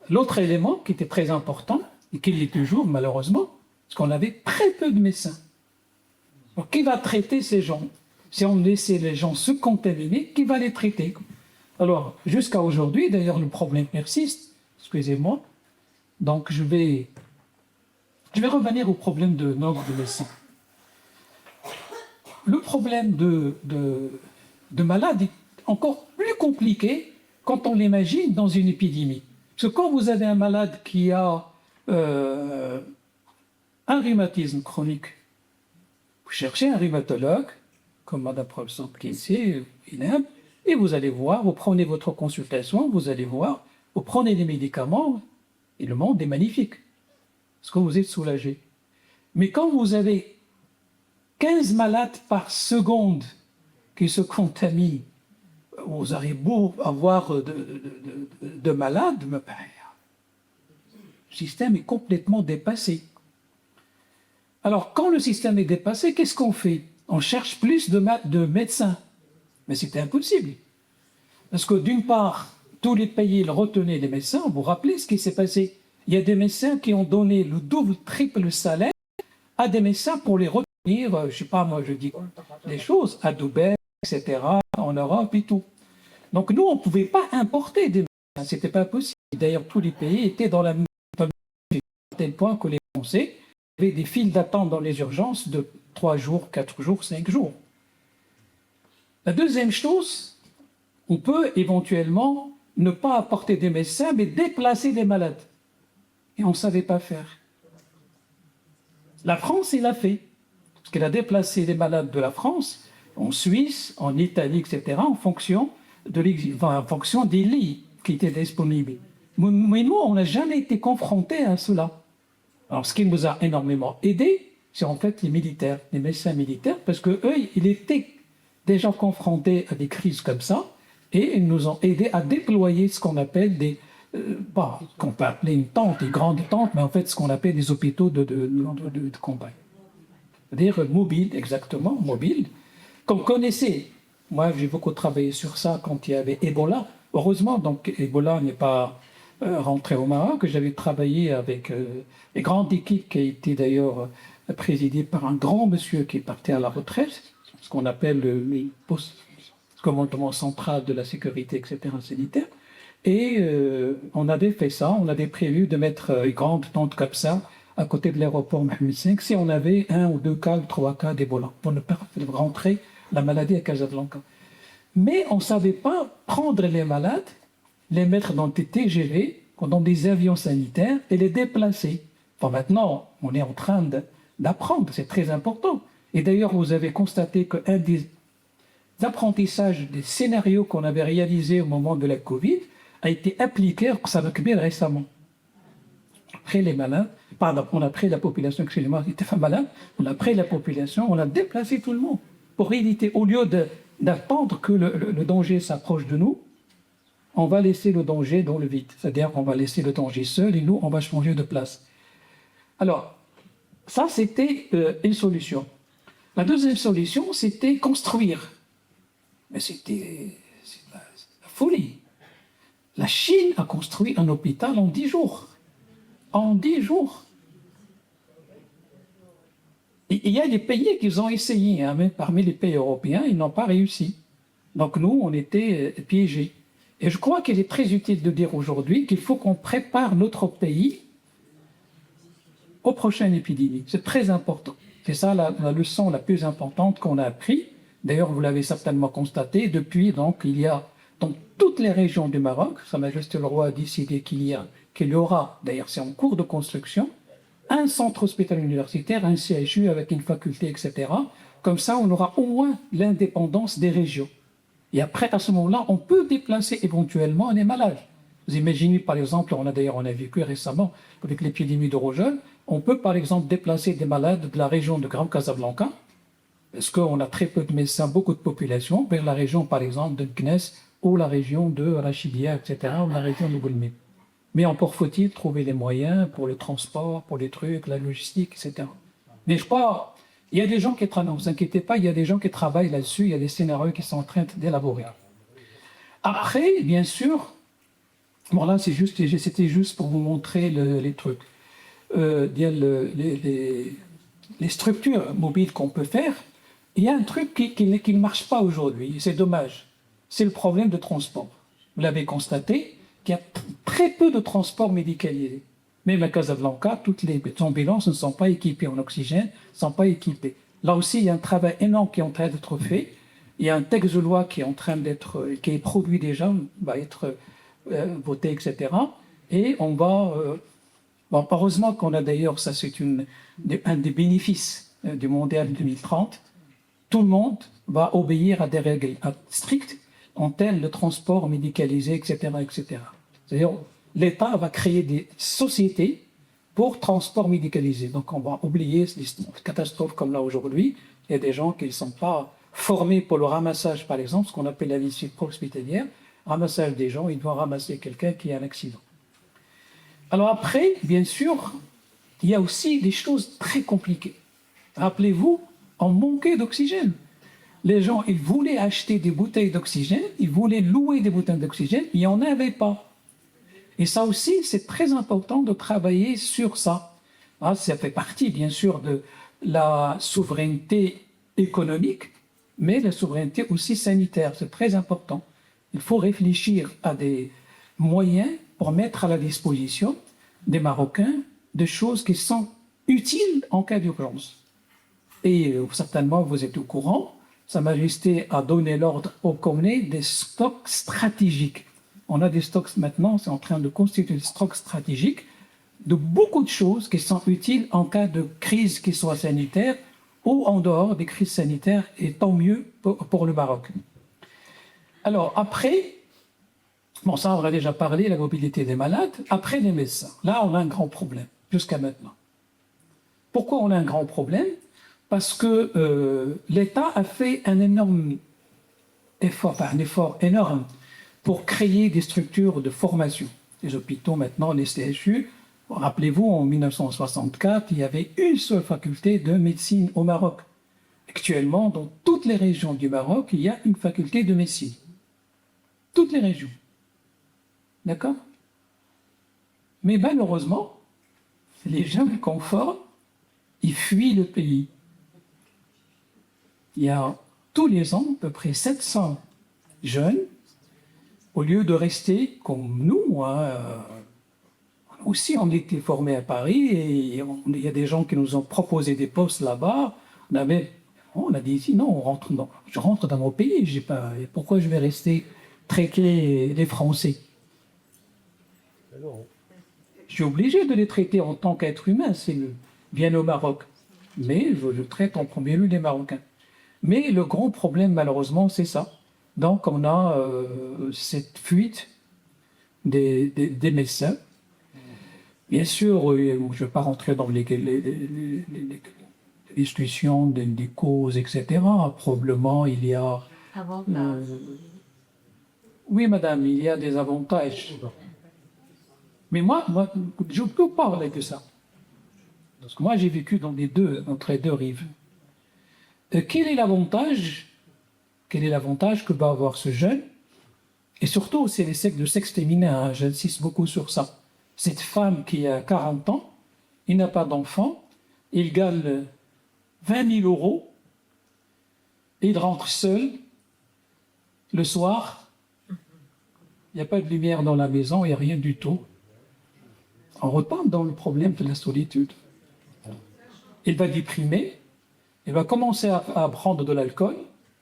L'autre élément qui était très important, et qui l'est toujours, malheureusement, c'est qu'on avait très peu de médecins. Donc, qui va traiter ces gens? Si on laissait les gens se contaminer, qui va les traiter? Alors, jusqu'à aujourd'hui, d'ailleurs, le problème persiste. Excusez-moi. Donc, je vais revenir au problème de nombre de médecins. Le problème de malades est encore plus compliqué quand on l'imagine dans une épidémie. Parce que quand vous avez un malade qui a un rhumatisme chronique, vous cherchez un rhumatologue, comme Mme Professeur qui est ici, et vous allez voir, vous prenez votre consultation, vous allez voir, vous prenez des médicaments, et le monde est magnifique. Parce que vous êtes soulagé. Mais quand vous avez 15 malades par seconde qui se contaminent, vous avez beau avoir de malades, mais le système est complètement dépassé. Alors, quand le système est dépassé, qu'est-ce qu'on fait? On cherche plus de médecins. Mais c'était impossible. Parce que d'une part, tous les pays retenaient les médecins. Vous vous rappelez ce qui s'est passé? Il y a des médecins qui ont donné le double, triple salaire à des médecins pour les retenir, je ne sais pas, moi je dis des choses, à Dubaï, etc., en Europe et tout. Donc nous, on ne pouvait pas importer des médecins, ce n'était pas possible. D'ailleurs, tous les pays étaient dans la même situation, à tel point que les Français avaient des files d'attente dans les urgences de 3 jours, 4 jours, 5 jours. La deuxième chose, on peut éventuellement ne pas apporter des médecins, mais déplacer des malades. et on ne savait pas faire. La France, il l'a fait. Parce qu'elle a déplacé les malades de la France en Suisse, en Italie, etc., en fonction des lits qui étaient disponibles. Mais nous, on n'a jamais été confrontés à cela. Alors, ce qui nous a énormément aidé, c'est en fait les militaires, les médecins militaires, parce qu'eux, ils étaient déjà confrontés à des crises comme ça, et ils nous ont aidés à déployer ce qu'on appelle qu'on peut appeler une tente, des grandes tentes, mais en fait ce qu'on appelle des hôpitaux de campagne. C'est-à-dire mobiles, exactement, mobiles, qu'on connaissait. Moi, j'ai beaucoup travaillé sur ça quand il y avait Ebola. Heureusement, donc, Ebola n'est pas rentré au Maroc. J'avais travaillé avec une grande équipe qui a été d'ailleurs présidée par un grand monsieur qui est parti à la retraite, ce qu'on appelle le commandement central de la sécurité, etc., sanitaire. Et on avait fait ça, on avait prévu de mettre une grande tente comme ça à côté de l'aéroport Mohamed V si on avait 1 ou 2 cas ou 3 cas d'Ebola, pour ne pas faire rentrer la maladie à Casablanca. Mais on ne savait pas prendre les malades, les mettre dans des TGV, dans des avions sanitaires et les déplacer. Bon, maintenant, on est en train d'apprendre, c'est très important. Et d'ailleurs, vous avez constaté qu'un des apprentissages, des scénarios qu'on avait réalisés au moment de la Covid, a été appliqué au Sabakbir récemment. Après les malades, on a pris la population, excusez-moi, qui était pas malade, on a pris la population, on a déplacé tout le monde pour éviter, au lieu d'attendre que le danger s'approche de nous, on va laisser le danger dans le vide. C'est-à-dire qu'on va laisser le danger seul et nous, on va changer de place. Alors, ça, c'était une solution. La deuxième solution, c'était construire. Mais c'était la folie. La Chine a construit un hôpital en 10 jours. En 10 jours. Il y a des pays qui ont essayé, hein, mais parmi les pays européens, ils n'ont pas réussi. Donc nous, on était piégés. Et je crois qu'il est très utile de dire aujourd'hui qu'il faut qu'on prépare notre pays aux prochaines épidémies. C'est très important. C'est ça la leçon la plus importante qu'on a appris. D'ailleurs, vous l'avez certainement constaté, depuis, donc, il y a dans toutes les régions du Maroc, Sa Majesté le Roi a décidé qu'il y aura, d'ailleurs c'est en cours de construction, un centre hospitalier universitaire, un CHU avec une faculté, etc. Comme ça, on aura au moins l'indépendance des régions. Et après, à ce moment-là, on peut déplacer éventuellement les malades. Vous imaginez, par exemple, on a vécu récemment avec l'épidémie de rougeole, on peut par exemple déplacer des malades de la région de Grand Casablanca, parce qu'on a très peu de médecins, beaucoup de population, vers la région, par exemple, de Gness, ou la région de Rachibia, etc., ou la région de Goulmé. Mais encore faut-il trouver les moyens pour le transport, pour les trucs, la logistique, etc. Mais je crois, il y a des gens qui travaillent, ne vous inquiétez pas, il y a des gens qui travaillent là-dessus, il y a des scénarios qui sont en train d'élaborer. Après, bien sûr, bon là c'était juste pour vous montrer les trucs. Les structures mobiles qu'on peut faire, il y a un truc qui ne marche pas aujourd'hui, c'est dommage. C'est le problème de transport. Vous l'avez constaté, qu'il y a très peu de transports médicalisés. Même à Casablanca, toutes les ambulances ne sont pas équipées en oxygène, ne sont pas équipées. Là aussi, il y a un travail énorme qui est en train d'être fait. Il y a un texte de loi qui est produit déjà, va être voté, etc. Et on va... heureusement qu'on a d'ailleurs, ça c'est un des bénéfices du Mondial 2030, tout le monde va obéir à des règles strictes en tel le transport médicalisé, etc., etc. C'est-à-dire, l'État va créer des sociétés pour transport médicalisé. Donc, on va oublier des catastrophes comme là aujourd'hui. Il y a des gens qui ne sont pas formés pour le ramassage, par exemple, ce qu'on appelle la visite hospitalière. Ramassage des gens, ils doivent ramasser quelqu'un qui a un accident. Alors après, bien sûr, il y a aussi des choses très compliquées. Rappelez-vous, on manquait d'oxygène. Les gens, ils voulaient acheter des bouteilles d'oxygène, ils voulaient louer des bouteilles d'oxygène, il n'y en avait pas. Et ça aussi, c'est très important de travailler sur ça. Ça fait partie, bien sûr, de la souveraineté économique, mais la souveraineté aussi sanitaire. C'est très important. Il faut réfléchir à des moyens pour mettre à la disposition des Marocains des choses qui sont utiles en cas d'urgence. Et certainement, vous êtes au courant, Sa Majesté a donné l'ordre au Comné des stocks stratégiques. On a des stocks maintenant, c'est en train de constituer des stocks stratégiques de beaucoup de choses qui sont utiles en cas de crise qui soit sanitaire ou en dehors des crises sanitaires, et tant mieux pour le Maroc. Alors après, bon ça on a déjà parlé, la mobilité des malades. Après les médecins, là on a un grand problème jusqu'à maintenant. Pourquoi on a un grand problème? Parce que l'État a fait un énorme effort, un effort énorme pour créer des structures de formation. Les hôpitaux maintenant, les CHU, rappelez-vous, en 1964, il y avait une seule faculté de médecine au Maroc. Actuellement, dans toutes les régions du Maroc, il y a une faculté de médecine. Toutes les régions. D'accord? Mais malheureusement, les jeunes qu'on forme, ils fuient le pays. Il y a tous les ans à peu près 700 jeunes, au lieu de rester comme nous, aussi on était formés à Paris et il y a des gens qui nous ont proposé des postes là-bas. On a dit ici, non, je rentre dans mon pays, pourquoi je vais rester traiter les Français? Je suis obligé de les traiter en tant qu'être humain, viennent au Maroc. Mais je traite en premier lieu les Marocains. Mais le grand problème, malheureusement, c'est ça. Donc, on a cette fuite des médecins. Bien sûr, je ne vais pas rentrer dans les discussions des causes, etc. Probablement, il y a... oui, madame, il y a des avantages. Mais moi je peux parler de ça. Parce que moi, j'ai vécu entre les deux rives. Quel est l'avantage que va avoir ce jeune? Et surtout, c'est le sexe féminin, j'insiste beaucoup sur ça. Cette femme qui a 40 ans, il n'a pas d'enfant, il gagne 20 000 euros, et il rentre seul le soir. Il n'y a pas de lumière dans la maison, il n'y a rien du tout. On retombe dans le problème de la solitude. Il va déprimer, il va commencer à prendre de l'alcool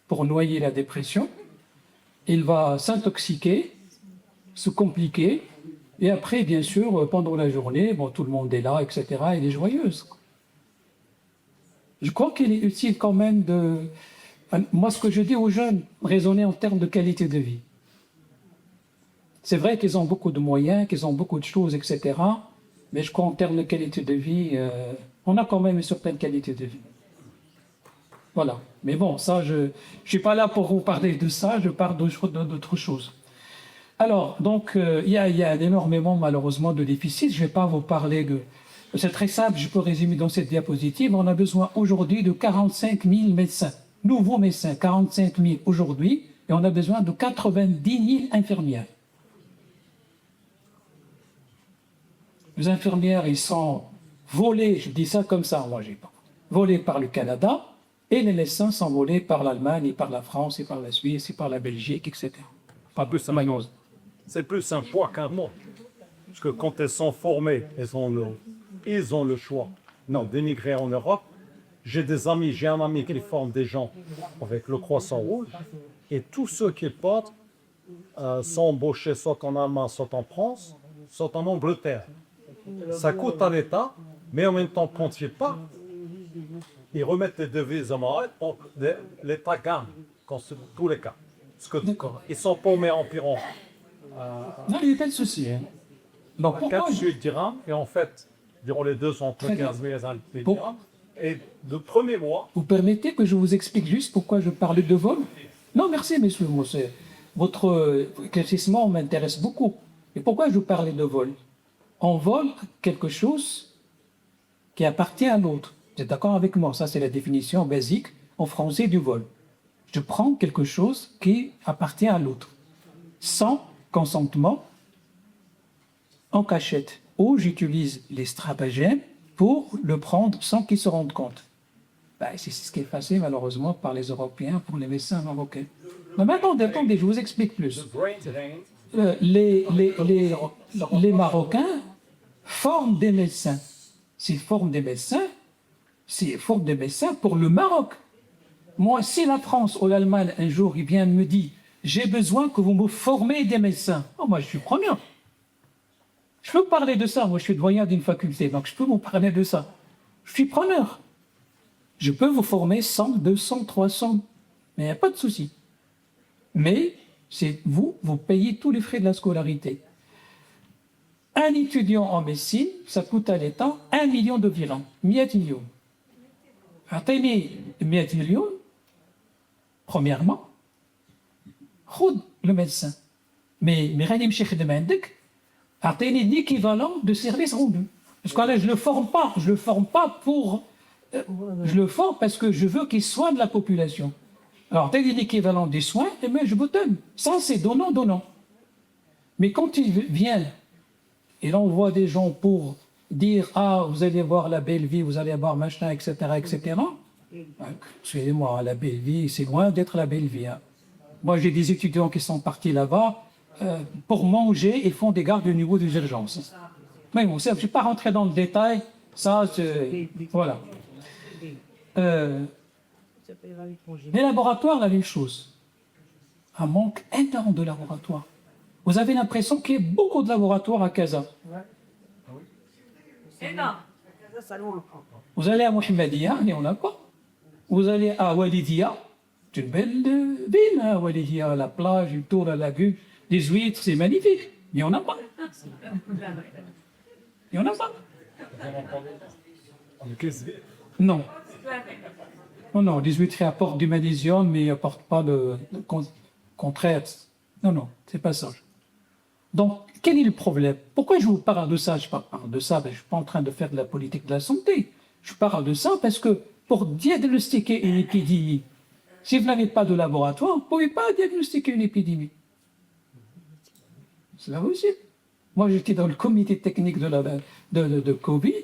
pour noyer la dépression, il va s'intoxiquer, se compliquer, et après, bien sûr, pendant la journée, tout le monde est là, etc., elle est joyeuse. Je crois qu'il est utile quand même moi, ce que je dis aux jeunes, raisonner en termes de qualité de vie. C'est vrai qu'ils ont beaucoup de moyens, qu'ils ont beaucoup de choses, etc., mais je crois en termes de qualité de vie, on a quand même une certaine qualité de vie. Voilà. Mais bon, ça, je ne suis pas là pour vous parler de ça, je parle d'autre chose. Alors, donc, il y a énormément, malheureusement, de déficits. Je ne vais pas vous parler de... C'est très simple, je peux résumer dans cette diapositive. On a besoin aujourd'hui de 45 000 médecins, nouveaux médecins, 45 000 aujourd'hui, et on a besoin de 90 000 infirmières. Les infirmières, ils sont volés, je dis ça comme ça, moi j'ai pas, volés par le Canada, et les médecins sont volés par l'Allemagne, et par la France, et par la Suisse, et par la Belgique, etc. Pas plus c'est plus un poids qu'un mot. Parce que quand elles sont formées, ils ont le choix. Non, d'émigrer en Europe. J'ai un ami qui forme des gens avec le croissant rouge, et tous ceux qui partent sont embauchés soit en Allemagne, soit en France, soit en Angleterre. Ça coûte à l'État, mais en même temps, quand ils partent, ils remettent les devises à Montréal, l'État gagne, dans tous les cas. Parce qu'ils sont paumés environ. Non, il n'y a pas de souci. Donc, pourquoi 4 dirhams, et en fait, durant les 2 entre 15 000 et dirhams. Et le premier mois... Vous permettez que je vous explique juste pourquoi je parle de vol? Non, merci, monsieur. Votre éclaircissement m'intéresse beaucoup. Et pourquoi je vous parlais de vol? On vole quelque chose qui appartient à l'autre. Vous êtes d'accord avec moi? Ça, c'est la définition basique en français du vol. Je prends quelque chose qui appartient à l'autre, sans consentement, en cachette. Ou j'utilise les stratagèmes pour le prendre sans qu'ils se rendent compte. C'est ce qui est passé malheureusement par les Européens pour les médecins marocains. Mais maintenant, attendez, je vous explique plus. Les Marocains forment des médecins. S'ils forment des médecins, pour le Maroc. Moi, si la France ou l'Allemagne, un jour, ils viennent me dire « J'ai besoin que vous me formez des médecins », moi, je suis preneur. Je peux parler de ça. Moi, je suis doyen d'une faculté, donc je peux vous parler de ça. Je suis preneur. Je peux vous former 100, 200, 300, mais il n'y a pas de souci. Mais c'est vous payez tous les frais de la scolarité. Un étudiant en médecine, ça coûte à l'État 1 million de dirhams. 100 millions. أعطيني 100 millions, premièrement, خذ le médecin. Mais غادي يمشي يخدم عندك, أعطيني l'équivalent de service rendu. Parce que là, je le forme pas pour, je le forme parce que je veux qu'il soigne la population. Alors, t'as l'équivalent des soins, et bien je vous donne. Ça, c'est donnant. Mais quand il vient, et là on voit des gens pour dire « Ah, vous allez voir la belle vie, vous allez voir machin, etc. etc. » Excusez-moi, la belle vie, c'est loin d'être la belle vie. Hein. Moi, j'ai des étudiants qui sont partis là-bas pour manger et font des gardes au niveau des urgences. Mais bon, je ne vais pas rentrer dans le détail. Ça, voilà. Les laboratoires, la même chose. Un manque énorme de laboratoires. Vous avez l'impression qu'il y a beaucoup de laboratoires à Casa. Vous allez à Mohamedia, il n'y en a pas. Vous allez à Walidia, c'est une belle ville, hein, Walidia, la plage, une tour, la lagune, des huîtres, c'est magnifique. Il n'y en a pas. Il n'y en a pas. Non. Non, les huîtres apportent du magnésium, mais ils n'apportent pas de contraire. Non, c'est pas ça. Donc, quel est le problème? Pourquoi je vous parle de ça? Je parle de ça, je ne suis pas en train de faire de la politique de la santé. Je parle de ça parce que pour diagnostiquer une épidémie, si vous n'avez pas de laboratoire, vous ne pouvez pas diagnostiquer une épidémie. C'est pas possible. Moi, j'étais dans le comité technique de Covid,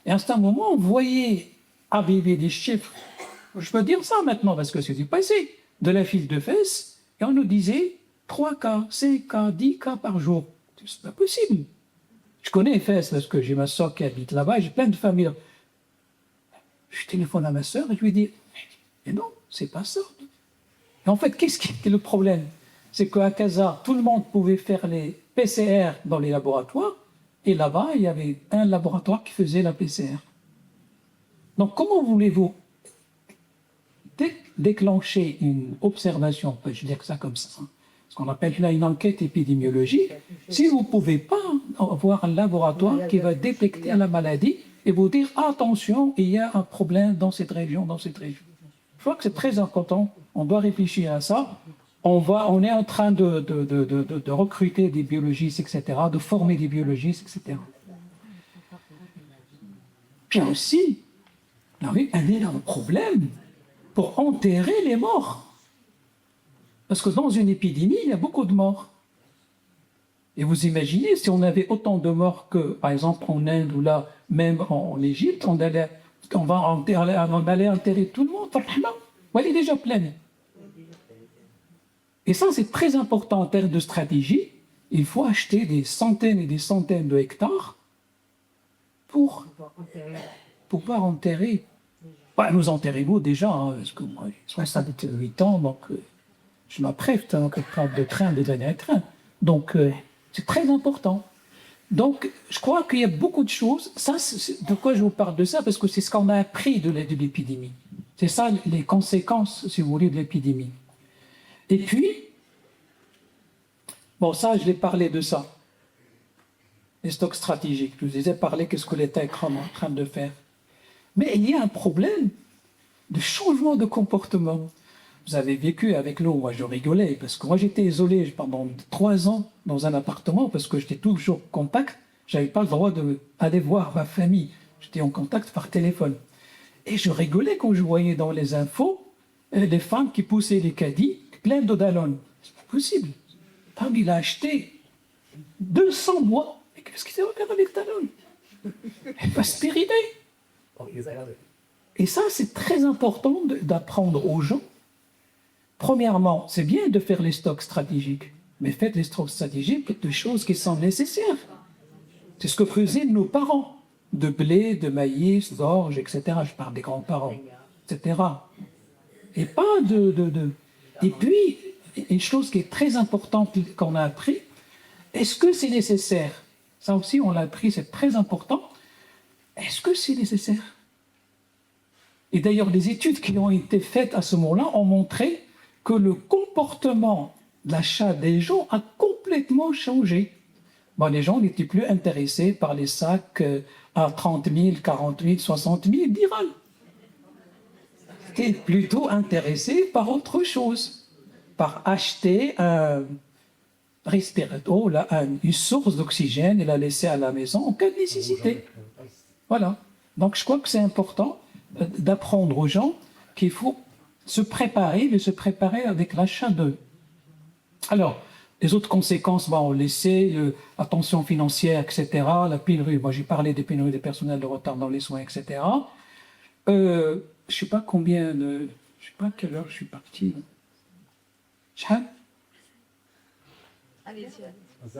et à un certain moment, on voyait arriver des chiffres. Je peux dire ça maintenant parce que c'est du passé, de la file de fesses, et on nous disait 3 cas, 5 cas, 10 cas par jour. C'est pas possible. Je connais Fès parce que j'ai ma soeur qui habite là-bas et j'ai plein de familles. Je téléphone à ma soeur et je lui dis mais non, c'est pas ça. Et en fait, qu'est-ce qui était le problème? C'est qu'à Casa, tout le monde pouvait faire les PCR dans les laboratoires et là-bas, il y avait un laboratoire qui faisait la PCR. Donc, comment voulez-vous déclencher une observation, je vais dire ça comme ça, ce qu'on appelle là une enquête épidémiologique, si vous ne pouvez pas avoir un laboratoire qui va détecter la maladie et vous dire attention, il y a un problème dans cette région, Je crois que c'est très important, on doit réfléchir à ça. On est en train de recruter des biologistes, etc., de former des biologistes, etc. Puis aussi, on avait un énorme problème pour enterrer les morts. Parce que dans une épidémie, il y a beaucoup de morts. Et vous imaginez, si on avait autant de morts que, par exemple, en Inde ou là, même en Égypte, on allait enterrer tout le monde. Elle est déjà pleine. Et ça, c'est très important en termes de stratégie. Il faut acheter des centaines et des centaines de hectares pour pouvoir enterrer. Nous enterrez-vous déjà, hein, parce que moi, j'ai 68 ans, donc je m'apprête à prendre le train, les derniers trains. Donc, c'est très important. Donc, je crois qu'il y a beaucoup de choses. Ça, de quoi je vous parle de ça? Parce que c'est ce qu'on a appris de l'épidémie. C'est ça, les conséquences, si vous voulez, de l'épidémie. Et puis, bon, ça, je l'ai parlé de ça. Les stocks stratégiques. Je vous ai parlé qu'est-ce que l'État est en train de faire. Mais il y a un problème de changement de comportement. Vous avez vécu avec l'eau, moi je rigolais, parce que moi j'étais isolé pendant 3 ans dans un appartement, parce que j'étais toujours en contact, je n'avais pas le droit d'aller voir ma famille, j'étais en contact par téléphone. Et je rigolais quand je voyais dans les infos des femmes qui poussaient les caddies pleins d'eau d'Alone. C'est pas possible. Il a acheté 200 bois. Mais qu'est-ce qu'il s'est fait avec d'Alone? Elle va se périder. Et ça, c'est très important d'apprendre aux gens. Premièrement, c'est bien de faire les stocks stratégiques, mais faites les stocks stratégiques de choses qui sont nécessaires. C'est ce que faisaient nos parents, de blé, de maïs, d'orge, etc. Je parle des grands-parents, etc. Et pas Et puis, une chose qui est très importante qu'on a appris, est-ce que c'est nécessaire Ça aussi, on l'a appris, c'est très important. Est-ce que c'est nécessaire? Et d'ailleurs, les études qui ont été faites à ce moment-là ont montré que le comportement d'achat des gens a complètement changé. Bon, les gens n'étaient plus intéressés par les sacs à 30 000, 40 000, 60 000 dirhams. Ils étaient plutôt intéressés par autre chose, par acheter un respirateur, une source d'oxygène et la laisser à la maison en cas de nécessité. Voilà. Donc, je crois que c'est important d'apprendre aux gens qu'il faut se préparer, mais se préparer avec l'achat d'eux. Alors, les autres conséquences, on le sait, la tension financière, etc., la pénurie, moi j'ai parlé des pénuries des personnels, de retard dans les soins, etc. Je ne sais pas combien, je ne sais pas à quelle heure je suis parti.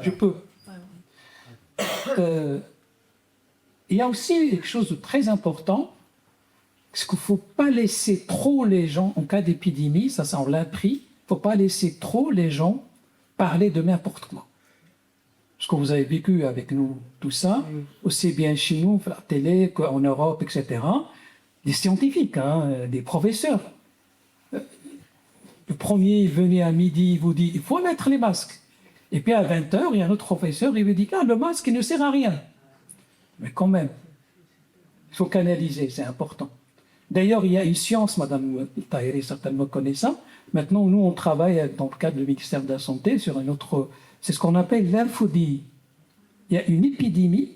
Je peux. Il y a aussi quelque chose de très important, c'est qu'il ne faut pas laisser trop les gens, en cas d'épidémie, ça on l'a appris, il ne faut pas laisser trop les gens parler de n'importe quoi. Parce que vous avez vécu avec nous tout ça, aussi bien chez nous, à la télé, qu'en Europe, etc. Des scientifiques, des professeurs. Le premier venait à midi, il vous dit, il faut mettre les masques. Et puis à 20h, il y a un autre professeur, il vous dit, le masque, il ne sert à rien. Mais quand même, il faut canaliser, c'est important. D'ailleurs, il y a une science, Madame Tahiri certainement connaît ça. Maintenant, nous, on travaille dans le cadre du ministère de la Santé sur un autre... C'est ce qu'on appelle l'infodie. Il y a une épidémie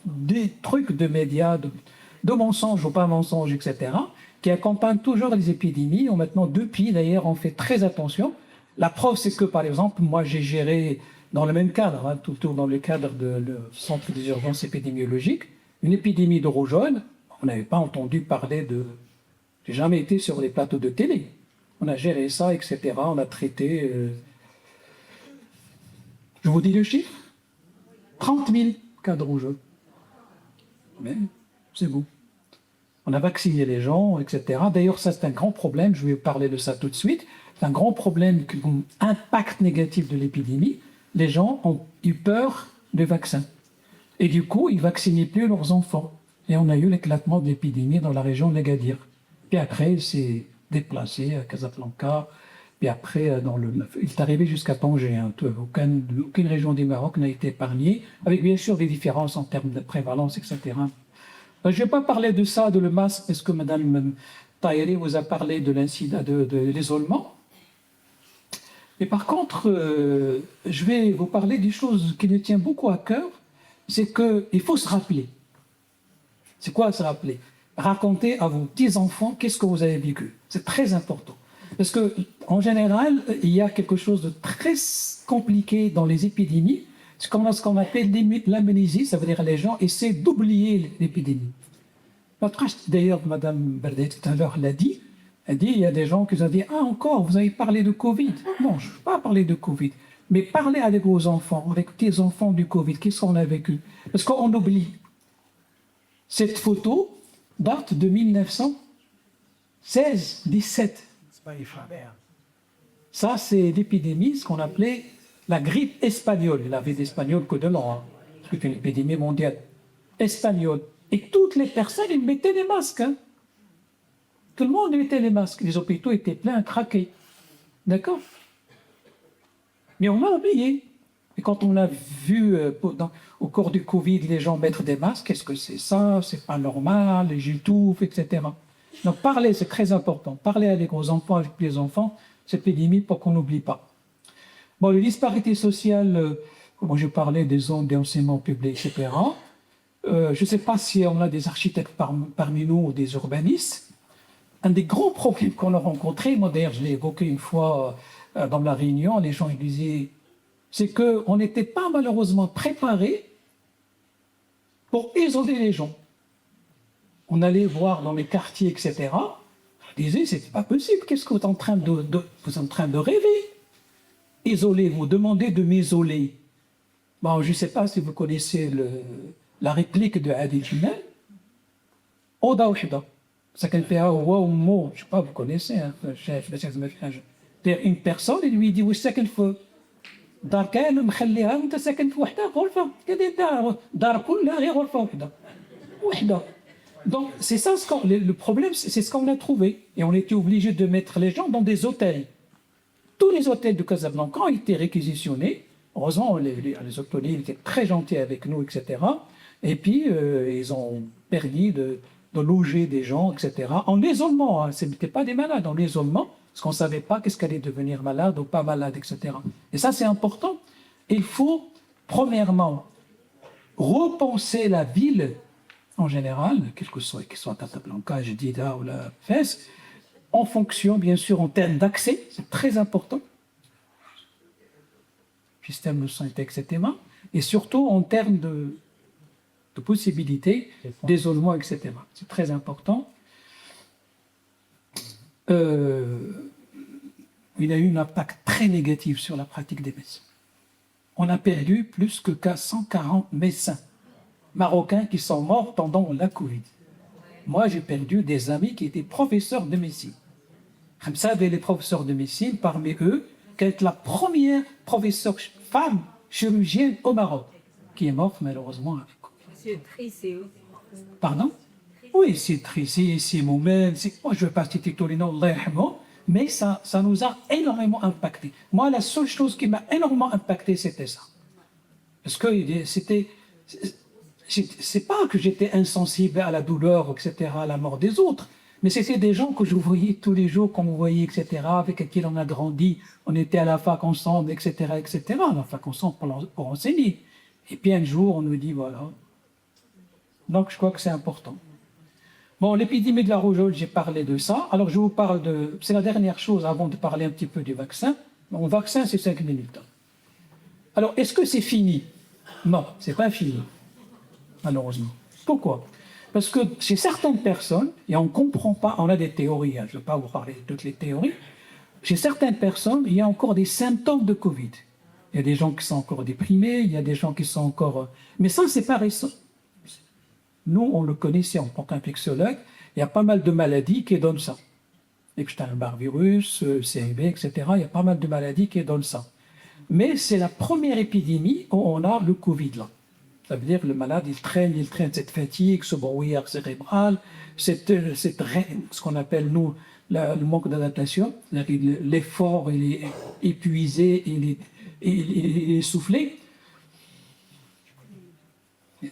des trucs de médias, de mensonges ou pas mensonges, etc., qui accompagnent toujours les épidémies. Maintenant, depuis, d'ailleurs, on fait très attention. La preuve, c'est que, par exemple, moi, j'ai géré dans le même cadre, toujours dans le cadre du centre des urgences épidémiologiques, une épidémie de rougeole. On n'avait pas entendu parler de... J'ai jamais été sur les plateaux de télé. On a géré ça, etc. On a traité... Je vous dis le chiffre 30 000 cas de rougeole. Mais c'est bon. On a vacciné les gens, etc. D'ailleurs, ça, c'est un grand problème. Je vais vous parler de ça tout de suite. C'est un grand problème, impact négatif de l'épidémie. Les gens ont eu peur des vaccins. Et du coup, ils ne vaccinaient plus leurs enfants. Et on a eu l'éclatement de l'épidémie dans la région de l'Agadir. Puis après, c'est déplacé à Casablanca. Puis après, il est arrivé jusqu'à Tanger. Aucune région du Maroc n'a été épargnée, avec bien sûr des différences en termes de prévalence, etc. Je ne vais pas parler de ça, de le masque, parce que Mme Tahiri vous a parlé de l'incident, de l'isolement. Mais par contre, je vais vous parler d'une chose qui me tient beaucoup à cœur, c'est qu'il faut se rappeler. C'est quoi se rappeler? Raconter à vos petits-enfants qu'est-ce que vous avez vécu. C'est très important. Parce qu'en général, il y a quelque chose de très compliqué dans les épidémies. C'est ce qu'on appelle l'amnésie, ça veut dire que les gens essaient d'oublier l'épidémie. D'ailleurs, Mme Berdet tout à l'heure l'a dit, elle dit, il y a des gens qui ont dit, encore, vous avez parlé de Covid. Non, je ne veux pas parler de Covid. Mais parlez avec vos enfants, avec tes enfants du Covid, qu'est-ce qu'on a vécu? Parce qu'on oublie. Cette photo date de 1916-17. Ça, c'est l'épidémie, ce qu'on appelait la grippe espagnole. Il n'avait d'espagnol que de nom. C'est une épidémie mondiale. Espagnole. Et toutes les personnes, ils mettaient des masques. Tout le monde mettait les masques. Les hôpitaux étaient pleins, craqués. D'accord? Mais on a oublié. Et quand on a vu au cours du Covid les gens mettre des masques, qu'est-ce que c'est ça? C'est pas normal, j'étouffe, etc. Donc parler, c'est très important. Parler avec vos enfants, avec les enfants, c'est épidémie pour qu'on n'oublie pas. Bon, les disparités sociales, moi j'ai parlé des zones d'enseignement public, etc. Je ne sais pas si on a des architectes parmi nous ou des urbanistes. Un des gros problèmes qu'on a rencontrés, moi d'ailleurs je l'ai évoqué une fois dans la réunion, les gens ils disaient, c'est qu'on n'était pas malheureusement préparés pour isoler les gens. On allait voir dans les quartiers, etc. On disait, c'est pas possible, qu'est-ce que vous êtes en train vous êtes en train de rêver? Isoler, vous demandez de m'isoler. Bon, je ne sais pas si vous connaissez la réplique de Adi Jumel. Oda Ouhida. Ça qu'elle fait wow, mot, je ne sais pas, vous connaissez, hein, chef, une personne, il lui dit, oui, c'est qu'elle fait. دار كامل مخليها وانت ساكن في وحده غرفه كذا دار كلها غير غرفه وحده. Donc c'est ça le problème, c'est ce qu'on a trouvé et on était obligé de mettre les gens dans des hôtels. Tous les hôtels de Casablanca ont été réquisitionnés. Heureusement, les hôteliers étaient très gentils avec nous, etc. Et puis ils ont permis de loger des gens, etc. En isolement, hein, ce n'étaient pas des malades, en isolement, parce qu'on ne savait pas qu'est-ce qu'allait devenir malade ou pas malade, etc. Et ça, c'est important. Il faut, premièrement, repenser la ville en général, quel que soit, qu'il soit Casablanca, Jedida ou la Fès, en fonction, bien sûr, en termes d'accès, c'est très important. Système de santé, etc. Et surtout en termes de possibilités d'isolement, etc. C'est très important. Il y a eu un impact très négatif sur la pratique des médecins. On a perdu plus que 140 médecins marocains qui sont morts pendant la Covid. Moi, j'ai perdu des amis qui étaient professeurs de médecine. Vous savez, les professeurs de médecine, parmi eux, qui est la première professeure femme chirurgienne au Maroc, qui est morte malheureusement avec Covid. C'est triste. Pardon? Oui, c'est triste, c'est moi-même. Moi, je ne vais pas citer tous les noms, mais ça nous a énormément impacté. Moi, la seule chose qui m'a énormément impacté, c'était ça. Parce que c'était... C'est pas que j'étais insensible à la douleur, etc., à la mort des autres, mais c'était des gens que je voyais tous les jours, qu'on voyait, etc., avec qui on a grandi, on était à la fac ensemble, etc., etc., à la fac ensemble pour enseigner. Et puis un jour, on nous dit, voilà. Donc, je crois que c'est important. Bon, l'épidémie de la rougeole, j'ai parlé de ça. Alors, je vous parle de... C'est la dernière chose avant de parler un petit peu du vaccin. Bon, le vaccin, c'est 5 minutes. Alors, est-ce que c'est fini? Non, c'est pas fini. Malheureusement. Pourquoi? Parce que chez certaines personnes, et on ne comprend pas, on a des théories, hein, je ne vais pas vous parler de toutes les théories, chez certaines personnes, il y a encore des symptômes de Covid. Il y a des gens qui sont encore déprimés, il y a des gens qui sont encore... Mais ça, c'est pas récent. Nous, on le connaissait en tant qu'infectiologue, il y a pas mal de maladies qui donnent ça. Epstein-Barr virus, CIB, etc. Il y a pas mal de maladies qui donnent ça. Mais c'est la première épidémie où on a le Covid, là. Ça veut dire que le malade, il traîne cette fatigue, ce brouillard cérébral, ce qu'on appelle, nous, le manque d'adaptation. L'effort, il est épuisé, il est essoufflé.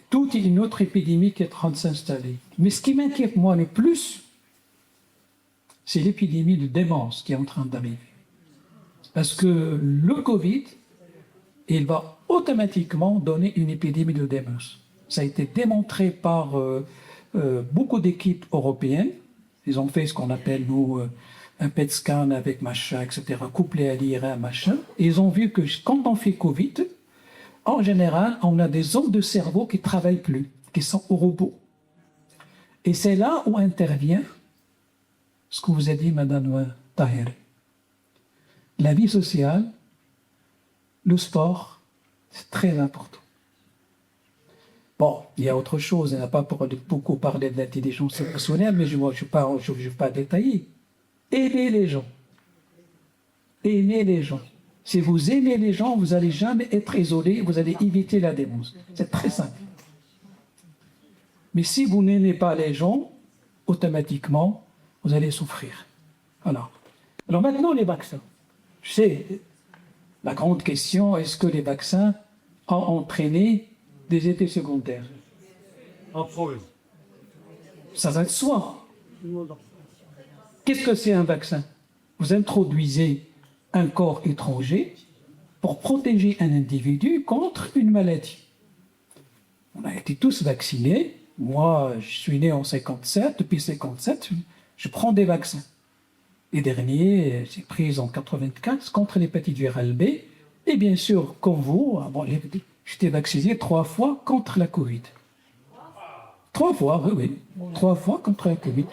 Tout est une autre épidémie qui est en train de s'installer. Mais ce qui m'inquiète, moi, le plus, c'est l'épidémie de démence qui est en train d'arriver. Parce que le Covid, il va automatiquement donner une épidémie de démence. Ça a été démontré par beaucoup d'équipes européennes. Ils ont fait ce qu'on appelle, nous, un PET scan avec machin, etc., couplé à l'IRM, machin. Et ils ont vu que quand on fait Covid, en général, on a des zones de cerveau qui ne travaillent plus, qui sont au repos. Et c'est là où intervient ce que vous a dit Madame Tahir. La vie sociale, le sport, c'est très important. Bon, il y a autre chose, on n'a pas beaucoup parlé de l'intelligence émotionnelle, mais je ne vais pas détailler. Aimez les gens. Aimez les gens. Si vous aimez les gens, vous n'allez jamais être isolé, vous allez éviter la démence. C'est très simple. Mais si vous n'aimez pas les gens, automatiquement, vous allez souffrir. Voilà. Alors maintenant, les vaccins. Je sais, la grande question, est-ce que les vaccins ont entraîné des effets secondaires? Ça va de soi. Qu'est-ce que c'est un vaccin? Vous introduisez un corps étranger pour protéger un individu contre une maladie. On a été tous vaccinés. Moi, je suis né en 57. Depuis 57, je prends des vaccins. Les derniers, j'ai pris en 84 contre l'hépatite virale B. Et bien sûr, comme vous, bon, j'étais vacciné 3 fois contre la Covid. 3 fois, oui. 3 fois contre la Covid.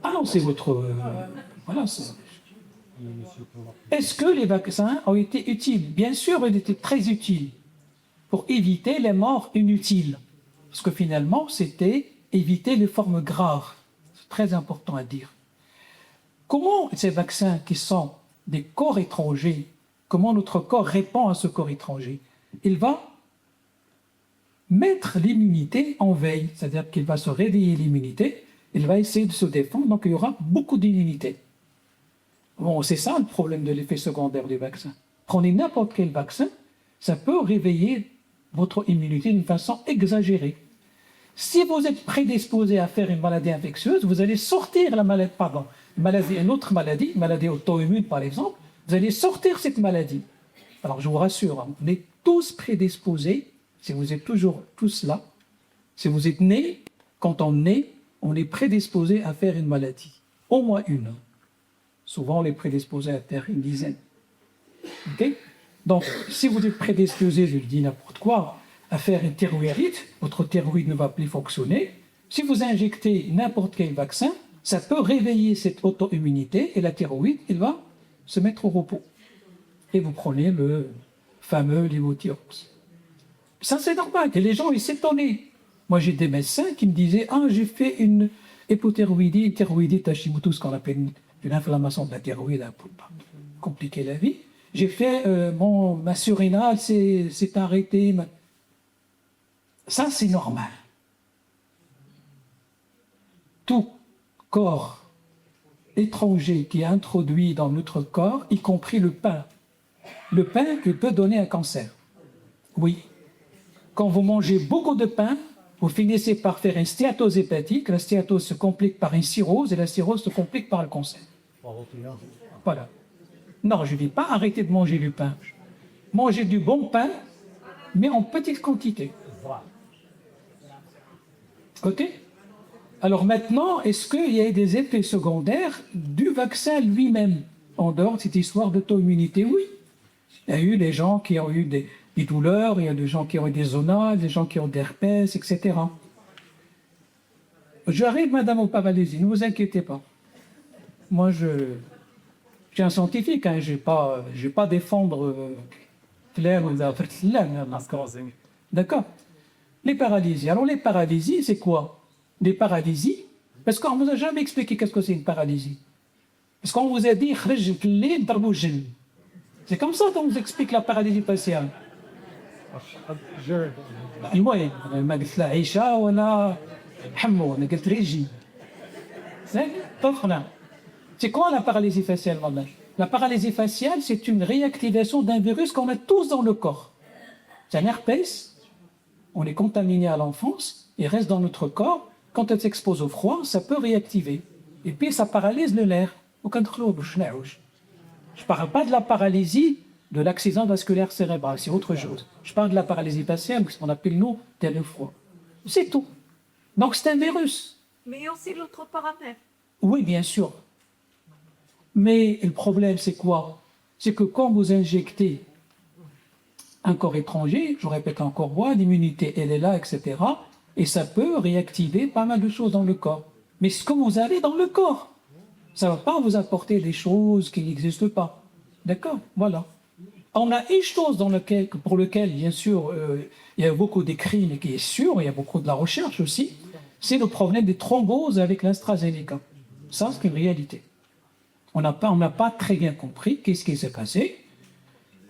Ah non, c'est votre... voilà. Est-ce que les vaccins ont été utiles? Bien sûr, ils étaient très utiles pour éviter les morts inutiles. Parce que finalement, c'était éviter les formes graves. C'est très important à dire. Comment ces vaccins qui sont des corps étrangers, comment notre corps répond à ce corps étranger, il va mettre l'immunité en veille, c'est-à-dire qu'il va se réveiller l'immunité, il va essayer de se défendre, donc il y aura beaucoup d'immunité. Bon, c'est ça le problème de l'effet secondaire du vaccin. Prenez n'importe quel vaccin, ça peut réveiller votre immunité d'une façon exagérée. Si vous êtes prédisposé à faire une maladie infectieuse, vous allez sortir la maladie, une autre maladie, une maladie auto-immune par exemple, vous allez sortir cette maladie. Alors je vous rassure, hein, on est tous prédisposés, si vous êtes toujours tous là, si vous êtes nés, quand on naît, on est prédisposé à faire une maladie, au moins une. Souvent, on est prédisposé à faire une dizaine. Okay? Donc, si vous êtes prédisposé, je dis n'importe quoi, à faire une thyroïdite, votre thyroïde ne va plus fonctionner. Si vous injectez n'importe quel vaccin, ça peut réveiller cette auto-immunité et la thyroïde, elle va se mettre au repos. Et vous prenez le fameux lévothyrox. Ça, c'est normal. Et les gens, ils s'étonnaient. Moi, j'ai des médecins qui me disaient « Ah, j'ai fait une hypothyroïdie, une thyroïdite Hashimoto, ce qu'on appelle une inflammation de la thyroïde, pour pas compliquer la vie. J'ai fait, ma surrénale s'est arrêtée. » Ça, c'est normal. Tout corps étranger qui est introduit dans notre corps, y compris le pain qui peut donner un cancer. Oui. Quand vous mangez beaucoup de pain, vous finissez par faire une stéatose hépatique, la stéatose se complique par une cirrhose et la cirrhose se complique par le cancer. Voilà. Non, je ne dis pas arrêter de manger du pain. Mangez du bon pain, mais en petite quantité. OK? Alors maintenant, est-ce qu'il y a des effets secondaires du vaccin lui-même, en dehors de cette histoire d'auto-immunité? Oui. Il y a eu des gens qui ont eu des douleurs, il y a des gens qui ont eu des zoonoses, des gens qui ont des herpès, etc. J'arrive, madame, au paralysie, ne vous inquiétez pas. Moi, je suis un scientifique, hein, je ne vais pas défendre D'accord. Les paralysies. Alors, les paralysies, c'est quoi? Des paralysies, parce qu'on ne vous a jamais expliqué qu'est-ce que c'est une paralysie. Parce qu'on vous a dit, c'est comme ça qu'on vous explique la paralysie faciale. المهم ما قلت لا عيشه ولا حمو انا قلت ريجي c'est quoi la paralysie faciale madame? La paralysie faciale, c'est une réactivation d'un virus qu'on a tous dans le corps. C'est un herpès, on est contaminé à l'enfance, il reste dans notre corps, quand elle s'expose au froid, ça peut réactiver. Et puis ça paralyse le nerf. Je ne parle pas de la paralysie de l'accident vasculaire cérébral, c'est autre chose. Je parle de la paralysie faciale, ce qu'on appelle nous, le froid. C'est tout. Donc c'est un virus. Mais il y a aussi l'autre paramètre. Oui, bien sûr. Mais le problème, c'est quoi? C'est que quand vous injectez un corps étranger, je répète encore moi, l'immunité, elle est là, etc. Et ça peut réactiver pas mal de choses dans le corps. Mais ce que vous avez dans le corps, ça ne va pas vous apporter des choses qui n'existent pas. D'accord? Voilà. On a une chose pour laquelle, bien sûr, il y a beaucoup d'écrits, mais qui est sûr, il y a beaucoup de la recherche aussi, c'est le problème des thromboses avec l'AstraZeneca. Ça, c'est une réalité. On n'a pas très bien compris qu'est-ce qui s'est passé.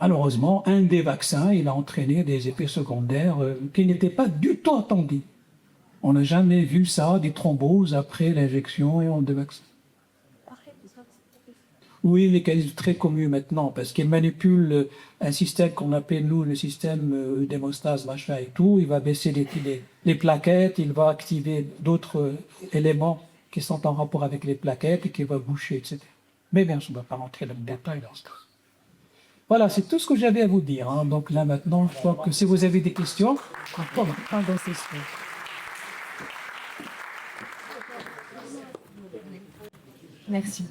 Malheureusement, un des vaccins, il a entraîné des effets secondaires qui n'étaient pas du tout attendus. On n'a jamais vu ça, des thromboses après l'injection de vaccin. Oui, mécanisme très connu maintenant, parce qu'il manipule un système qu'on appelle, nous, le système d'hémostase, machin et tout. Il va baisser les plaquettes, il va activer d'autres éléments qui sont en rapport avec les plaquettes et qui va boucher, etc. Mais bien sûr, on ne va pas rentrer dans le détail dans ce cas. Voilà, c'est tout ce que j'avais à vous dire. Hein. Donc là, maintenant, je crois que si vous avez des questions, on va dans ces sphères. Merci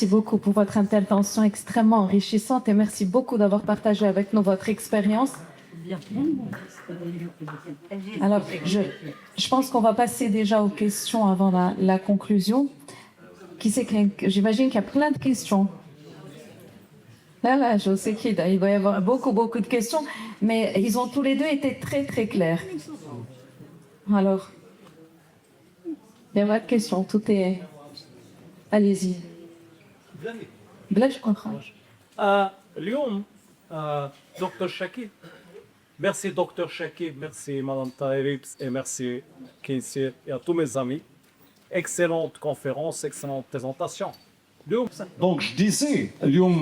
beaucoup pour votre intervention extrêmement enrichissante et merci beaucoup d'avoir partagé avec nous votre expérience. Alors, je pense qu'on va passer déjà aux questions avant la conclusion. J'imagine qu'il y a plein de questions. Là, je sais qu'il doit y avoir beaucoup de questions, mais ils ont tous les deux été très, très clairs. Alors, il n'y a pas de questions, tout est... Allez-y. بلاش يكون خارج. اليوم دكتور شكيب. Merci docteur Shakib, merci Madame Tahirips et merci Kinsir et à tous mes amis. Excellente conférence, excellente présentation. دونك جو ديزي اليوم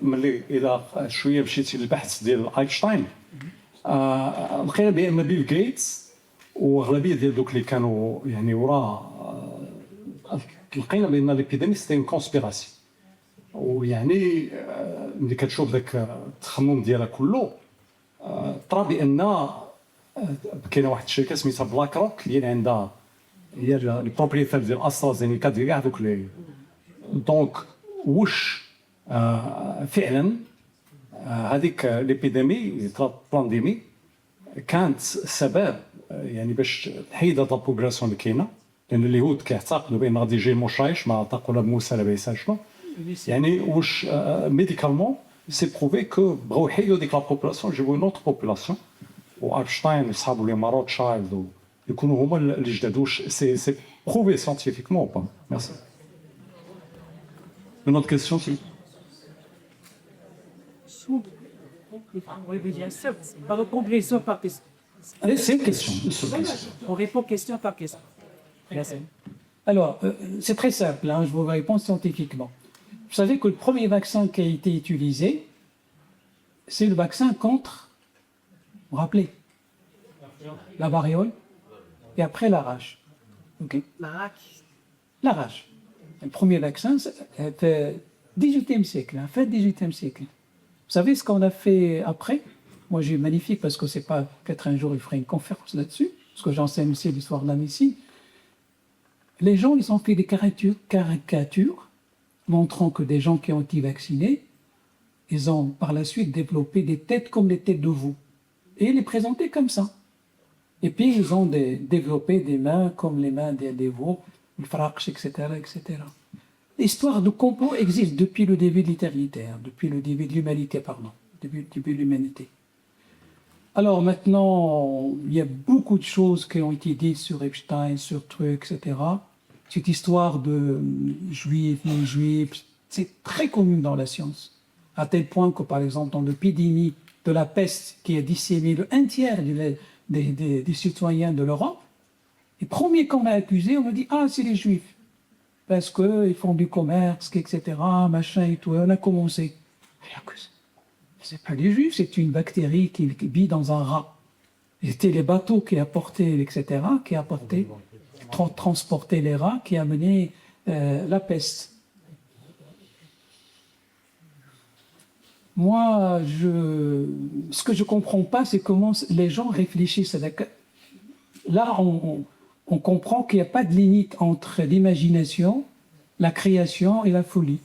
ملي الى شويه مشيتي للبحث ديال اينشتاين لقينا بان بيل غيتس واغلبيه ديال دوك اللي كانوا يعني وراه لقينا بان ليبيديمي سيتي اون كونسبيراسيون ويعني ملي كتشوف داك التخمم ديالها كله طرا بان كاينه واحد الشركه سميتها بلاك روك اللي عندها هي لي بروبريتير ديال استرازينيكا ديال كاع دوك لي دونك واش فعلا هذيك ليبيديمي بانديمي كانت سبب يعني باش تحيد هاد البوبولاسيون اللي كاينه لان اليهود كيعتقدوا بان غادي يجي المشايش ما تقول موسى لا بيسال شنو يعني واش ميديكالمون سي بروفي كو بغاو يحيدوا ديك لا بوبولاسيون يجيبوا اون اوتر بوبولاسيون واينشتاين وصحابو لي مارو تشايلد يكونوا هما اللي جداد واش سي بروفي سيانتيفيكمون او با ميرسي. Une autre question, s'il Oui, bien sûr. Par répondre question par question. C'est une question. On répond question par question. Merci. Alors, c'est très simple, hein, je vous réponds scientifiquement. Vous savez que le premier vaccin qui a été utilisé, c'est le vaccin contre, vous vous rappelez, la variole et après la rage. Okay. La rage. Le premier vaccin, c'était 18e siècle, hein, fin 18e siècle. Vous savez ce qu'on a fait après? Moi, j'ai magnifique parce que c'est pas peut-être un jour il ferait une conférence là-dessus, parce que j'enseigne aussi l'histoire de la médecine. Les gens, ils ont fait des caricatures montrant que des gens qui ont été vaccinés, ils ont par la suite développé des têtes comme les têtes de veau. Et les présentaient comme ça. Et puis, ils ont développé des mains comme les mains des veaux, le fracche, etc., etc. L'histoire de complot existe depuis le début de l'éternité, hein, depuis le début de l'humanité, pardon, depuis de l'humanité. Alors maintenant, il y a beaucoup de choses qui ont été dites sur Epstein, sur trucs, etc. Cette histoire de juifs, non-juifs, c'est très connu dans la science. À tel point que, par exemple, dans l'épidémie de la peste qui a disséminé un tiers des citoyens de l'Europe, les premiers qu'on a accusés, on a dit « Ah, c'est les juifs ». Parce qu'ils font du commerce, etc., machin et tout. Et on a commencé. C'est pas les juifs, c'est une bactérie qui vit dans un rat. C'était les bateaux qui apportaient, etc., qui apportaient, transportaient les rats, qui amenaient la peste. Moi, ce que je comprends pas, c'est comment les gens réfléchissent. Là, on comprend qu'il n'y a pas de limite entre l'imagination, la création et la folie.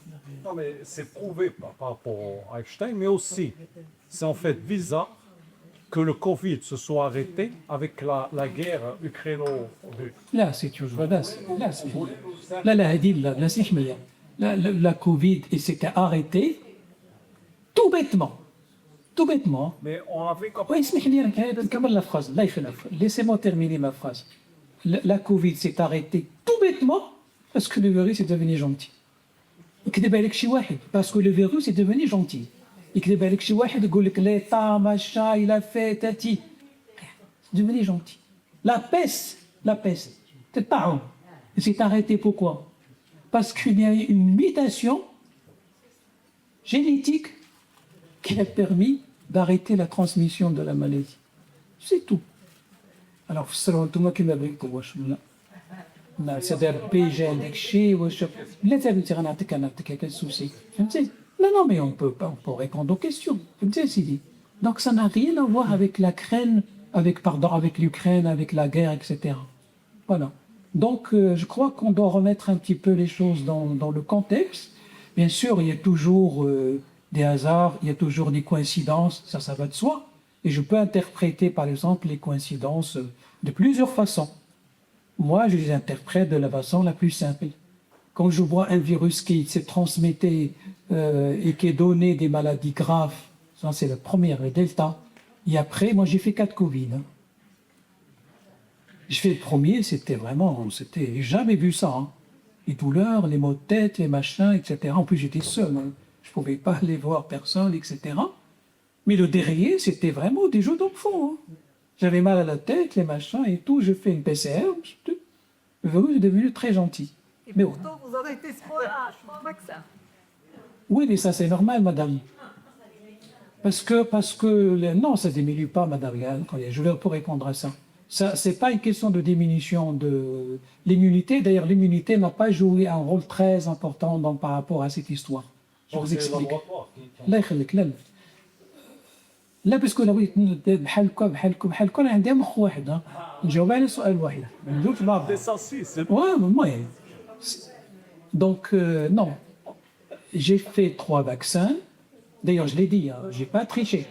Non, mais c'est prouvé par rapport à Einstein, mais aussi, c'est en fait bizarre que le Covid se soit arrêté avec la guerre ukraino-russe. Là, c'est toujours la Covid, et c'était arrêté tout bêtement. Tout bêtement. Mais on avait comme... Oui, la phrase. Laissez-moi terminer ma phrase. La Covid s'est arrêtée tout bêtement parce que le virus est devenu gentil. Parce que le virus est devenu gentil. L'État, il a fait tati. C'est devenu gentil. La peste, c'est pas. C'est arrêté pourquoi? Parce qu'il y a eu une mutation génétique qui a permis d'arrêter la transmission de la maladie. C'est tout. Alors, tout le monde qui m'a dit que c'est-à-dire PGN, non, mais on peut répondre aux questions. Donc, ça n'a rien à voir avec avec l'Ukraine, avec la guerre, etc. Voilà. Donc, je crois qu'on doit remettre un petit peu les choses dans le contexte. Bien sûr, il y a toujours des hasards, il y a toujours des coïncidences, ça va de soi. Et je peux interpréter, par exemple, les coïncidences de plusieurs façons. Moi, je les interprète de la façon la plus simple. Quand je vois un virus qui s'est transmetté et qui a donné des maladies graves, ça c'est le premier, le Delta. Et après, moi j'ai fait 4 Covid. Hein. J'ai fait le premier, c'était jamais vu ça. Hein. les douleurs, les maux de tête, les machins, etc. En plus, j'étais seul, hein. Je ne pouvais pas aller voir personne, etc. Mais le derrière, c'était vraiment des jeux d'enfant, hein. J'avais mal à la tête, les machins et tout. Je fais une PCR, je suis devenu très gentil. Et Mais pourtant, vous en avez été vaccin. oui, mais ça, c'est normal, madame. Parce que non, ça ne diminue pas, madame. Je vais pour répondre à ça. Ça, c'est pas une question de diminution de l'immunité. D'ailleurs, l'immunité n'a pas joué un rôle très important par rapport à cette histoire. Je vous explique. الله يخليك لا لا باسكو انا بغيت بحالكم انا عندي مخ واحد ها نجاوب على سؤال واحد ما ندوش بعض ouais moi donc non j'ai fait 3 vaccins d'ailleurs je l'ai dit hein, j'ai pas triché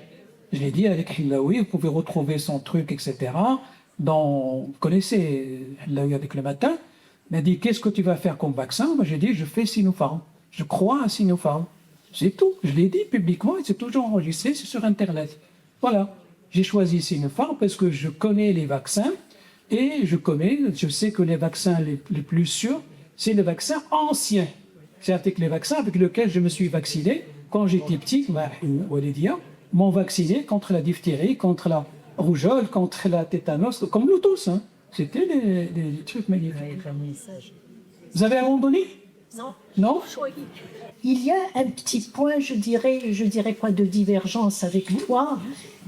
je l'ai dit avec Hilaoui, vous pouvez retrouver son truc etc vous connaissez Hilaoui avec le matin il m'a dit qu'est-ce que tu vas faire comme vaccin moi j'ai dit je fais Sinopharm je crois à Sinopharm. C'est tout. Je l'ai dit publiquement et c'est toujours enregistré, c'est sur Internet. Voilà. J'ai choisi Sinopharm parce que je connais les vaccins et je sais que les vaccins les plus sûrs, c'est les vaccins anciens. C'est-à-dire que les vaccins avec lesquels je me suis vacciné quand j'étais petit, m'ont vacciné contre la diphtérie, contre la rougeole, contre la tétanos, comme nous tous. Hein. C'était des trucs magnifiques. Vous avez abandonné? Non. Non? Il y a un petit point, je dirais pas de divergence avec toi,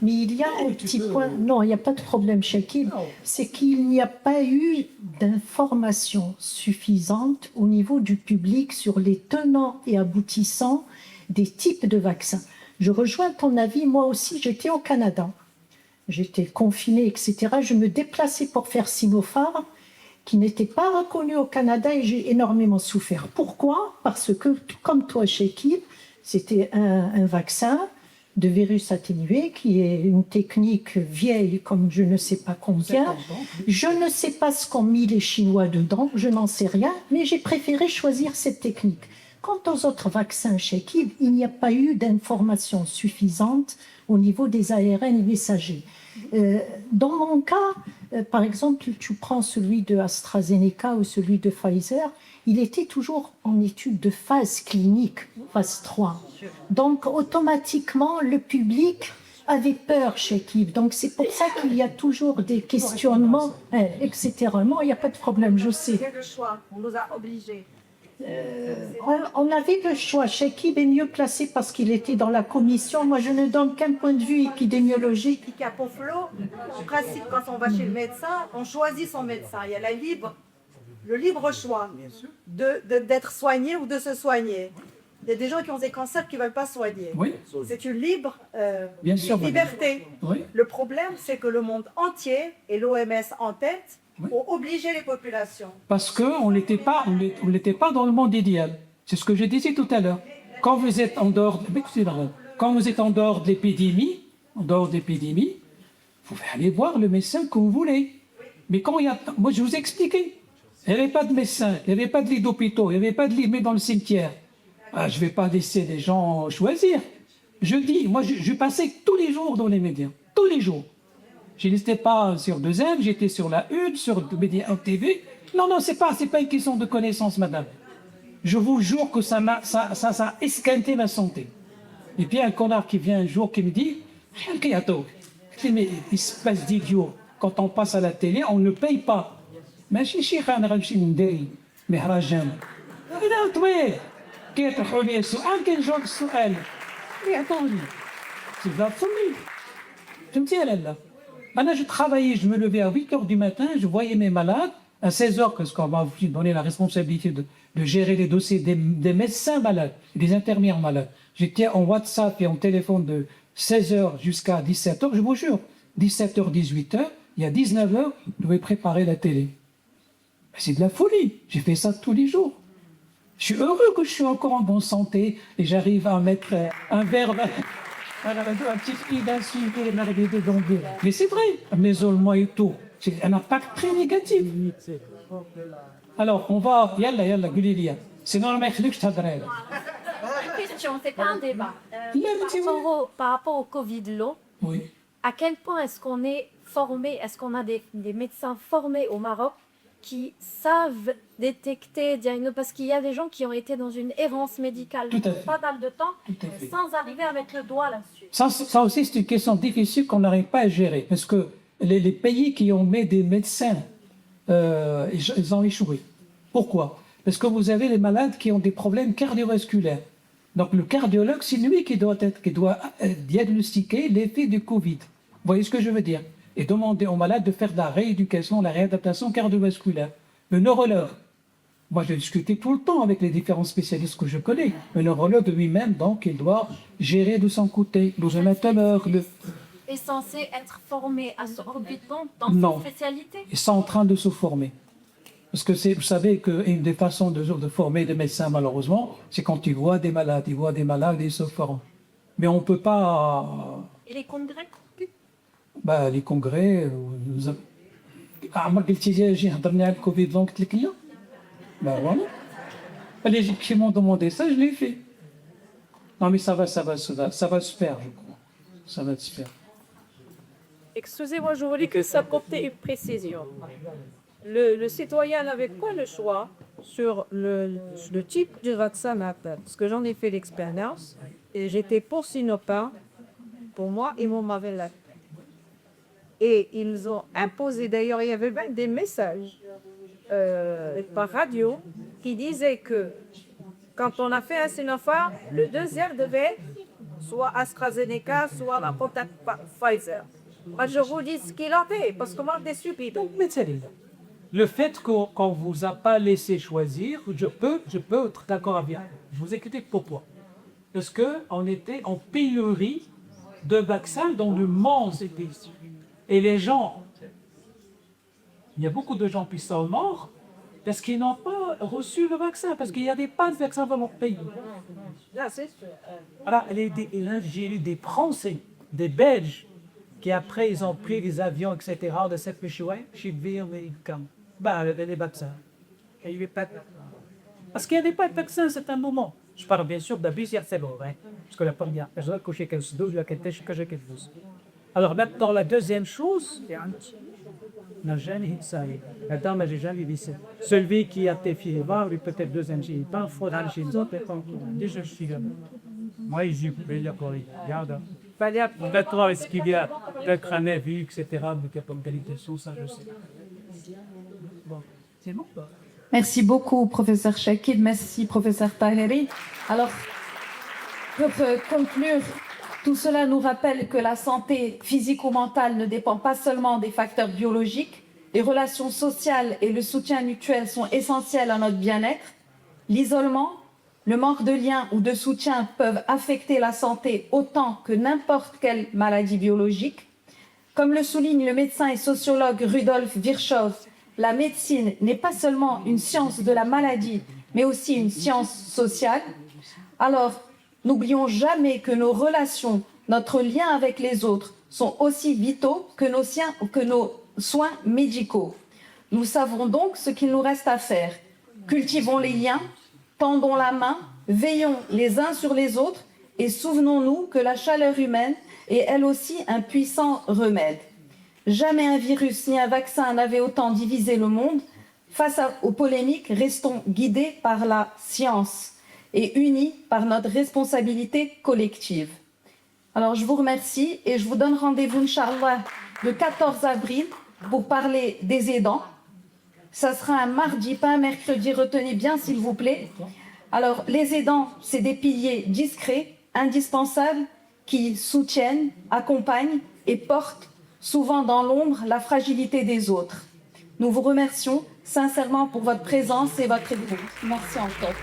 mais il y a un petit point, non, il n'y a pas de problème, Shakil, c'est qu'il n'y a pas eu d'informations suffisantes au niveau du public sur les tenants et aboutissants des types de vaccins. Je rejoins ton avis, moi aussi, j'étais au Canada, j'étais confinée, etc. Je me déplaçais pour faire Sinopharm, qui n'était pas reconnu au Canada et j'ai énormément souffert. Pourquoi? Parce que, comme toi, Shakil, c'était un vaccin de virus atténué qui est une technique vieille comme je ne sais pas combien. Je ne sais pas ce qu'ont mis les Chinois dedans, je n'en sais rien, mais j'ai préféré choisir cette technique. Quant aux autres vaccins, Shakil, il n'y a pas eu d'informations suffisantes au niveau des ARN messagers. Dans mon cas, par exemple, tu prends celui de AstraZeneca ou celui de Pfizer, il était toujours en étude de phase clinique, phase 3. Donc, automatiquement, le public avait peur chez Kiev. Donc, c'est pour ça qu'il y a toujours des questionnements, etc. Non, il n'y a pas de problème, je sais. C'est le choix, on nous a obligés. On avait le choix. Shakib est mieux placé parce qu'il était dans la commission. Moi, je ne donne qu'un point de vue épidémiologique. À Poflo, en principe, quand on va chez le médecin, on choisit son médecin. Il y a le libre choix d'être soigné ou de se soigner. Il y a des gens qui ont des cancers qui ne veulent pas soigner. Oui. C'est une libre Bien sûr, liberté. Oui. Le problème, c'est que le monde entier, et l'OMS en tête, ont obligé les populations. Parce qu'on n'était pas dans le monde idéal. C'est ce que je disais tout à l'heure. Quand vous êtes en dehors de l'épidémie, vous pouvez aller voir le médecin que vous voulez. Mais quand moi je vous ai expliqué, il n'y avait pas de médecin, il n'y avait pas de lit d'hôpitaux, il n'y avait pas de lit dans le cimetière. Je ne vais pas laisser les gens choisir. Je dis, moi je passais tous les jours dans les médias, tous les jours. Je n'étais pas sur 2M, j'étais sur la Une, sur Média TV. Non, c'est pas une question de connaissance, madame. Je vous jure que ça a esquinté ma santé. Et puis un connard qui vient un jour qui me dit, mais espèce d'idiot, quand on passe à la télé, on ne paye pas. Mais c'est la folie. Je me dis, maintenant, je travaillais, je me levais à 8h du matin, je voyais mes malades, à 16h, parce qu'on m'a donné la responsabilité de gérer les dossiers des médecins malades, des infirmières malades. J'étais en WhatsApp et en téléphone de 16h jusqu'à 17h, je vous jure. 17h, 18h, il y a 19h, je devais préparer la télé. C'est de la folie, j'ai fait ça tous les jours. Je suis heureux que je suis encore en bonne santé et j'arrive à mettre un verre... un petit fil d'insulter les maladies de Gambie. Mais c'est vrai, l'isolement et tout, c'est un impact très négatif. Alors, on va... Yalla, Gulilia. Sinon, on va faire Question, c'est pas un débat. Par rapport au Covid long, oui. à quel point est-ce qu'on est formé, est-ce qu'on a des médecins formés au Maroc qui savent détecter, diagnostiquer, parce qu'il y a des gens qui ont été dans une errance médicale Tout à fait. pas mal de temps, Tout à fait. sans arriver à mettre le doigt là-dessus. Ça aussi, c'est une question difficile qu'on n'arrive pas à gérer. Parce que les pays qui ont mis des médecins, ils ont échoué. Pourquoi? Parce que vous avez les malades qui ont des problèmes cardiovasculaires. Donc le cardiologue, c'est lui qui doit diagnostiquer l'effet du Covid. Vous voyez ce que je veux dire? Et demander aux malades de faire de la rééducation, la réadaptation cardiovasculaire. Le neurologue, moi j'ai discuté tout le temps avec les différents spécialistes que je connais. Le neurologue lui-même, donc, il doit gérer de son côté. Le rhumatologue, Est censé être formé à ce orbiton dans Non. cette spécialité. ils sont en train de se former. Parce que vous savez qu'une des façons de former des médecins, malheureusement, c'est quand ils voient des malades, ils se forment. Mais on ne peut pas... Et les congrès? les congrès... عمرك قلتي لي اجي هضرني على الكوفيد دونك قلت لك لا voilà. Les qui m'ont demandé ça, je l'ai fait. Non mais ça va se faire, je crois. Ça va se faire. Excusez-moi, je voulais que ça apporter une précision. Le citoyen n'avait pas le choix sur le type de vaccin maintenant, parce que j'en ai fait l'expérience et j'étais pour Sinopharm, pour moi, ils m'avaient la. Et ils ont imposé, d'ailleurs, il y avait même des messages par radio qui disaient que quand on a fait un Sinopharm, le deuxième devait soit AstraZeneca, soit la Pfizer. Moi, je vous dis ce qu'il en est, parce que moi, je suis déçu. Mais le fait qu'on ne vous a pas laissé choisir, je peux être d'accord avec vous. Je vous explique pourquoi. Parce qu'on était en pénurie de vaccins dans le monde. Et les gens, il y a beaucoup de gens qui sont morts parce qu'ils n'ont pas reçu le vaccin, parce qu'il n'y avait pas de vaccin dans leur pays. Là, c'est sûr. Voilà, j'ai eu des Français, des Belges, qui après ils ont pris les avions, etc., de cette péchouée, chez comme les vaccins. Il y avait pas parce qu'il n'y avait pas de vaccin à un moment. Je parle bien sûr de la deuxième saison, hein, parce que la première personne que j'ai quelque chose, que j'ai quelque chose. Alors maintenant, la deuxième chose, n'a jamais ça. La dame, j'ai jamais vu ça. Celui qui a été fiévreux, lui peut-être deuxième j'ai pas faudra chez les autres, déjà je suis là. Moi, j'ai coupé la Corée. Regarde. Maintenant, est-ce qu'il y a peut-être un avis, etc., mais qu'il y a pas de qualité de sauce, ça je sais. Bon, c'est bon. Merci beaucoup, professeur Chakid. Merci, professeur Taheri. Alors, pour conclure, tout cela nous rappelle que la santé physique ou mentale ne dépend pas seulement des facteurs biologiques. Les relations sociales et le soutien mutuel sont essentiels à notre bien-être. L'isolement, le manque de lien ou de soutien peuvent affecter la santé autant que n'importe quelle maladie biologique. Comme le souligne le médecin et sociologue Rudolf Virchow, la médecine n'est pas seulement une science de la maladie, mais aussi une science sociale. Alors, n'oublions jamais que nos relations, notre lien avec les autres sont aussi vitaux que nos soins médicaux. Nous savons donc ce qu'il nous reste à faire. Cultivons les liens, tendons la main, veillons les uns sur les autres et souvenons-nous que la chaleur humaine est elle aussi un puissant remède. Jamais un virus ni un vaccin n'avait autant divisé le monde. Face aux polémiques, restons guidés par la science et unis par notre responsabilité collective. Alors je vous remercie et je vous donne rendez-vous, Inch'Allah, le 14 avril pour parler des aidants. Ça sera un mardi, pas un mercredi, retenez bien s'il vous plaît. Alors les aidants, c'est des piliers discrets, indispensables, qui soutiennent, accompagnent et portent souvent dans l'ombre la fragilité des autres. Nous vous remercions sincèrement pour votre présence et votre écoute. Merci encore.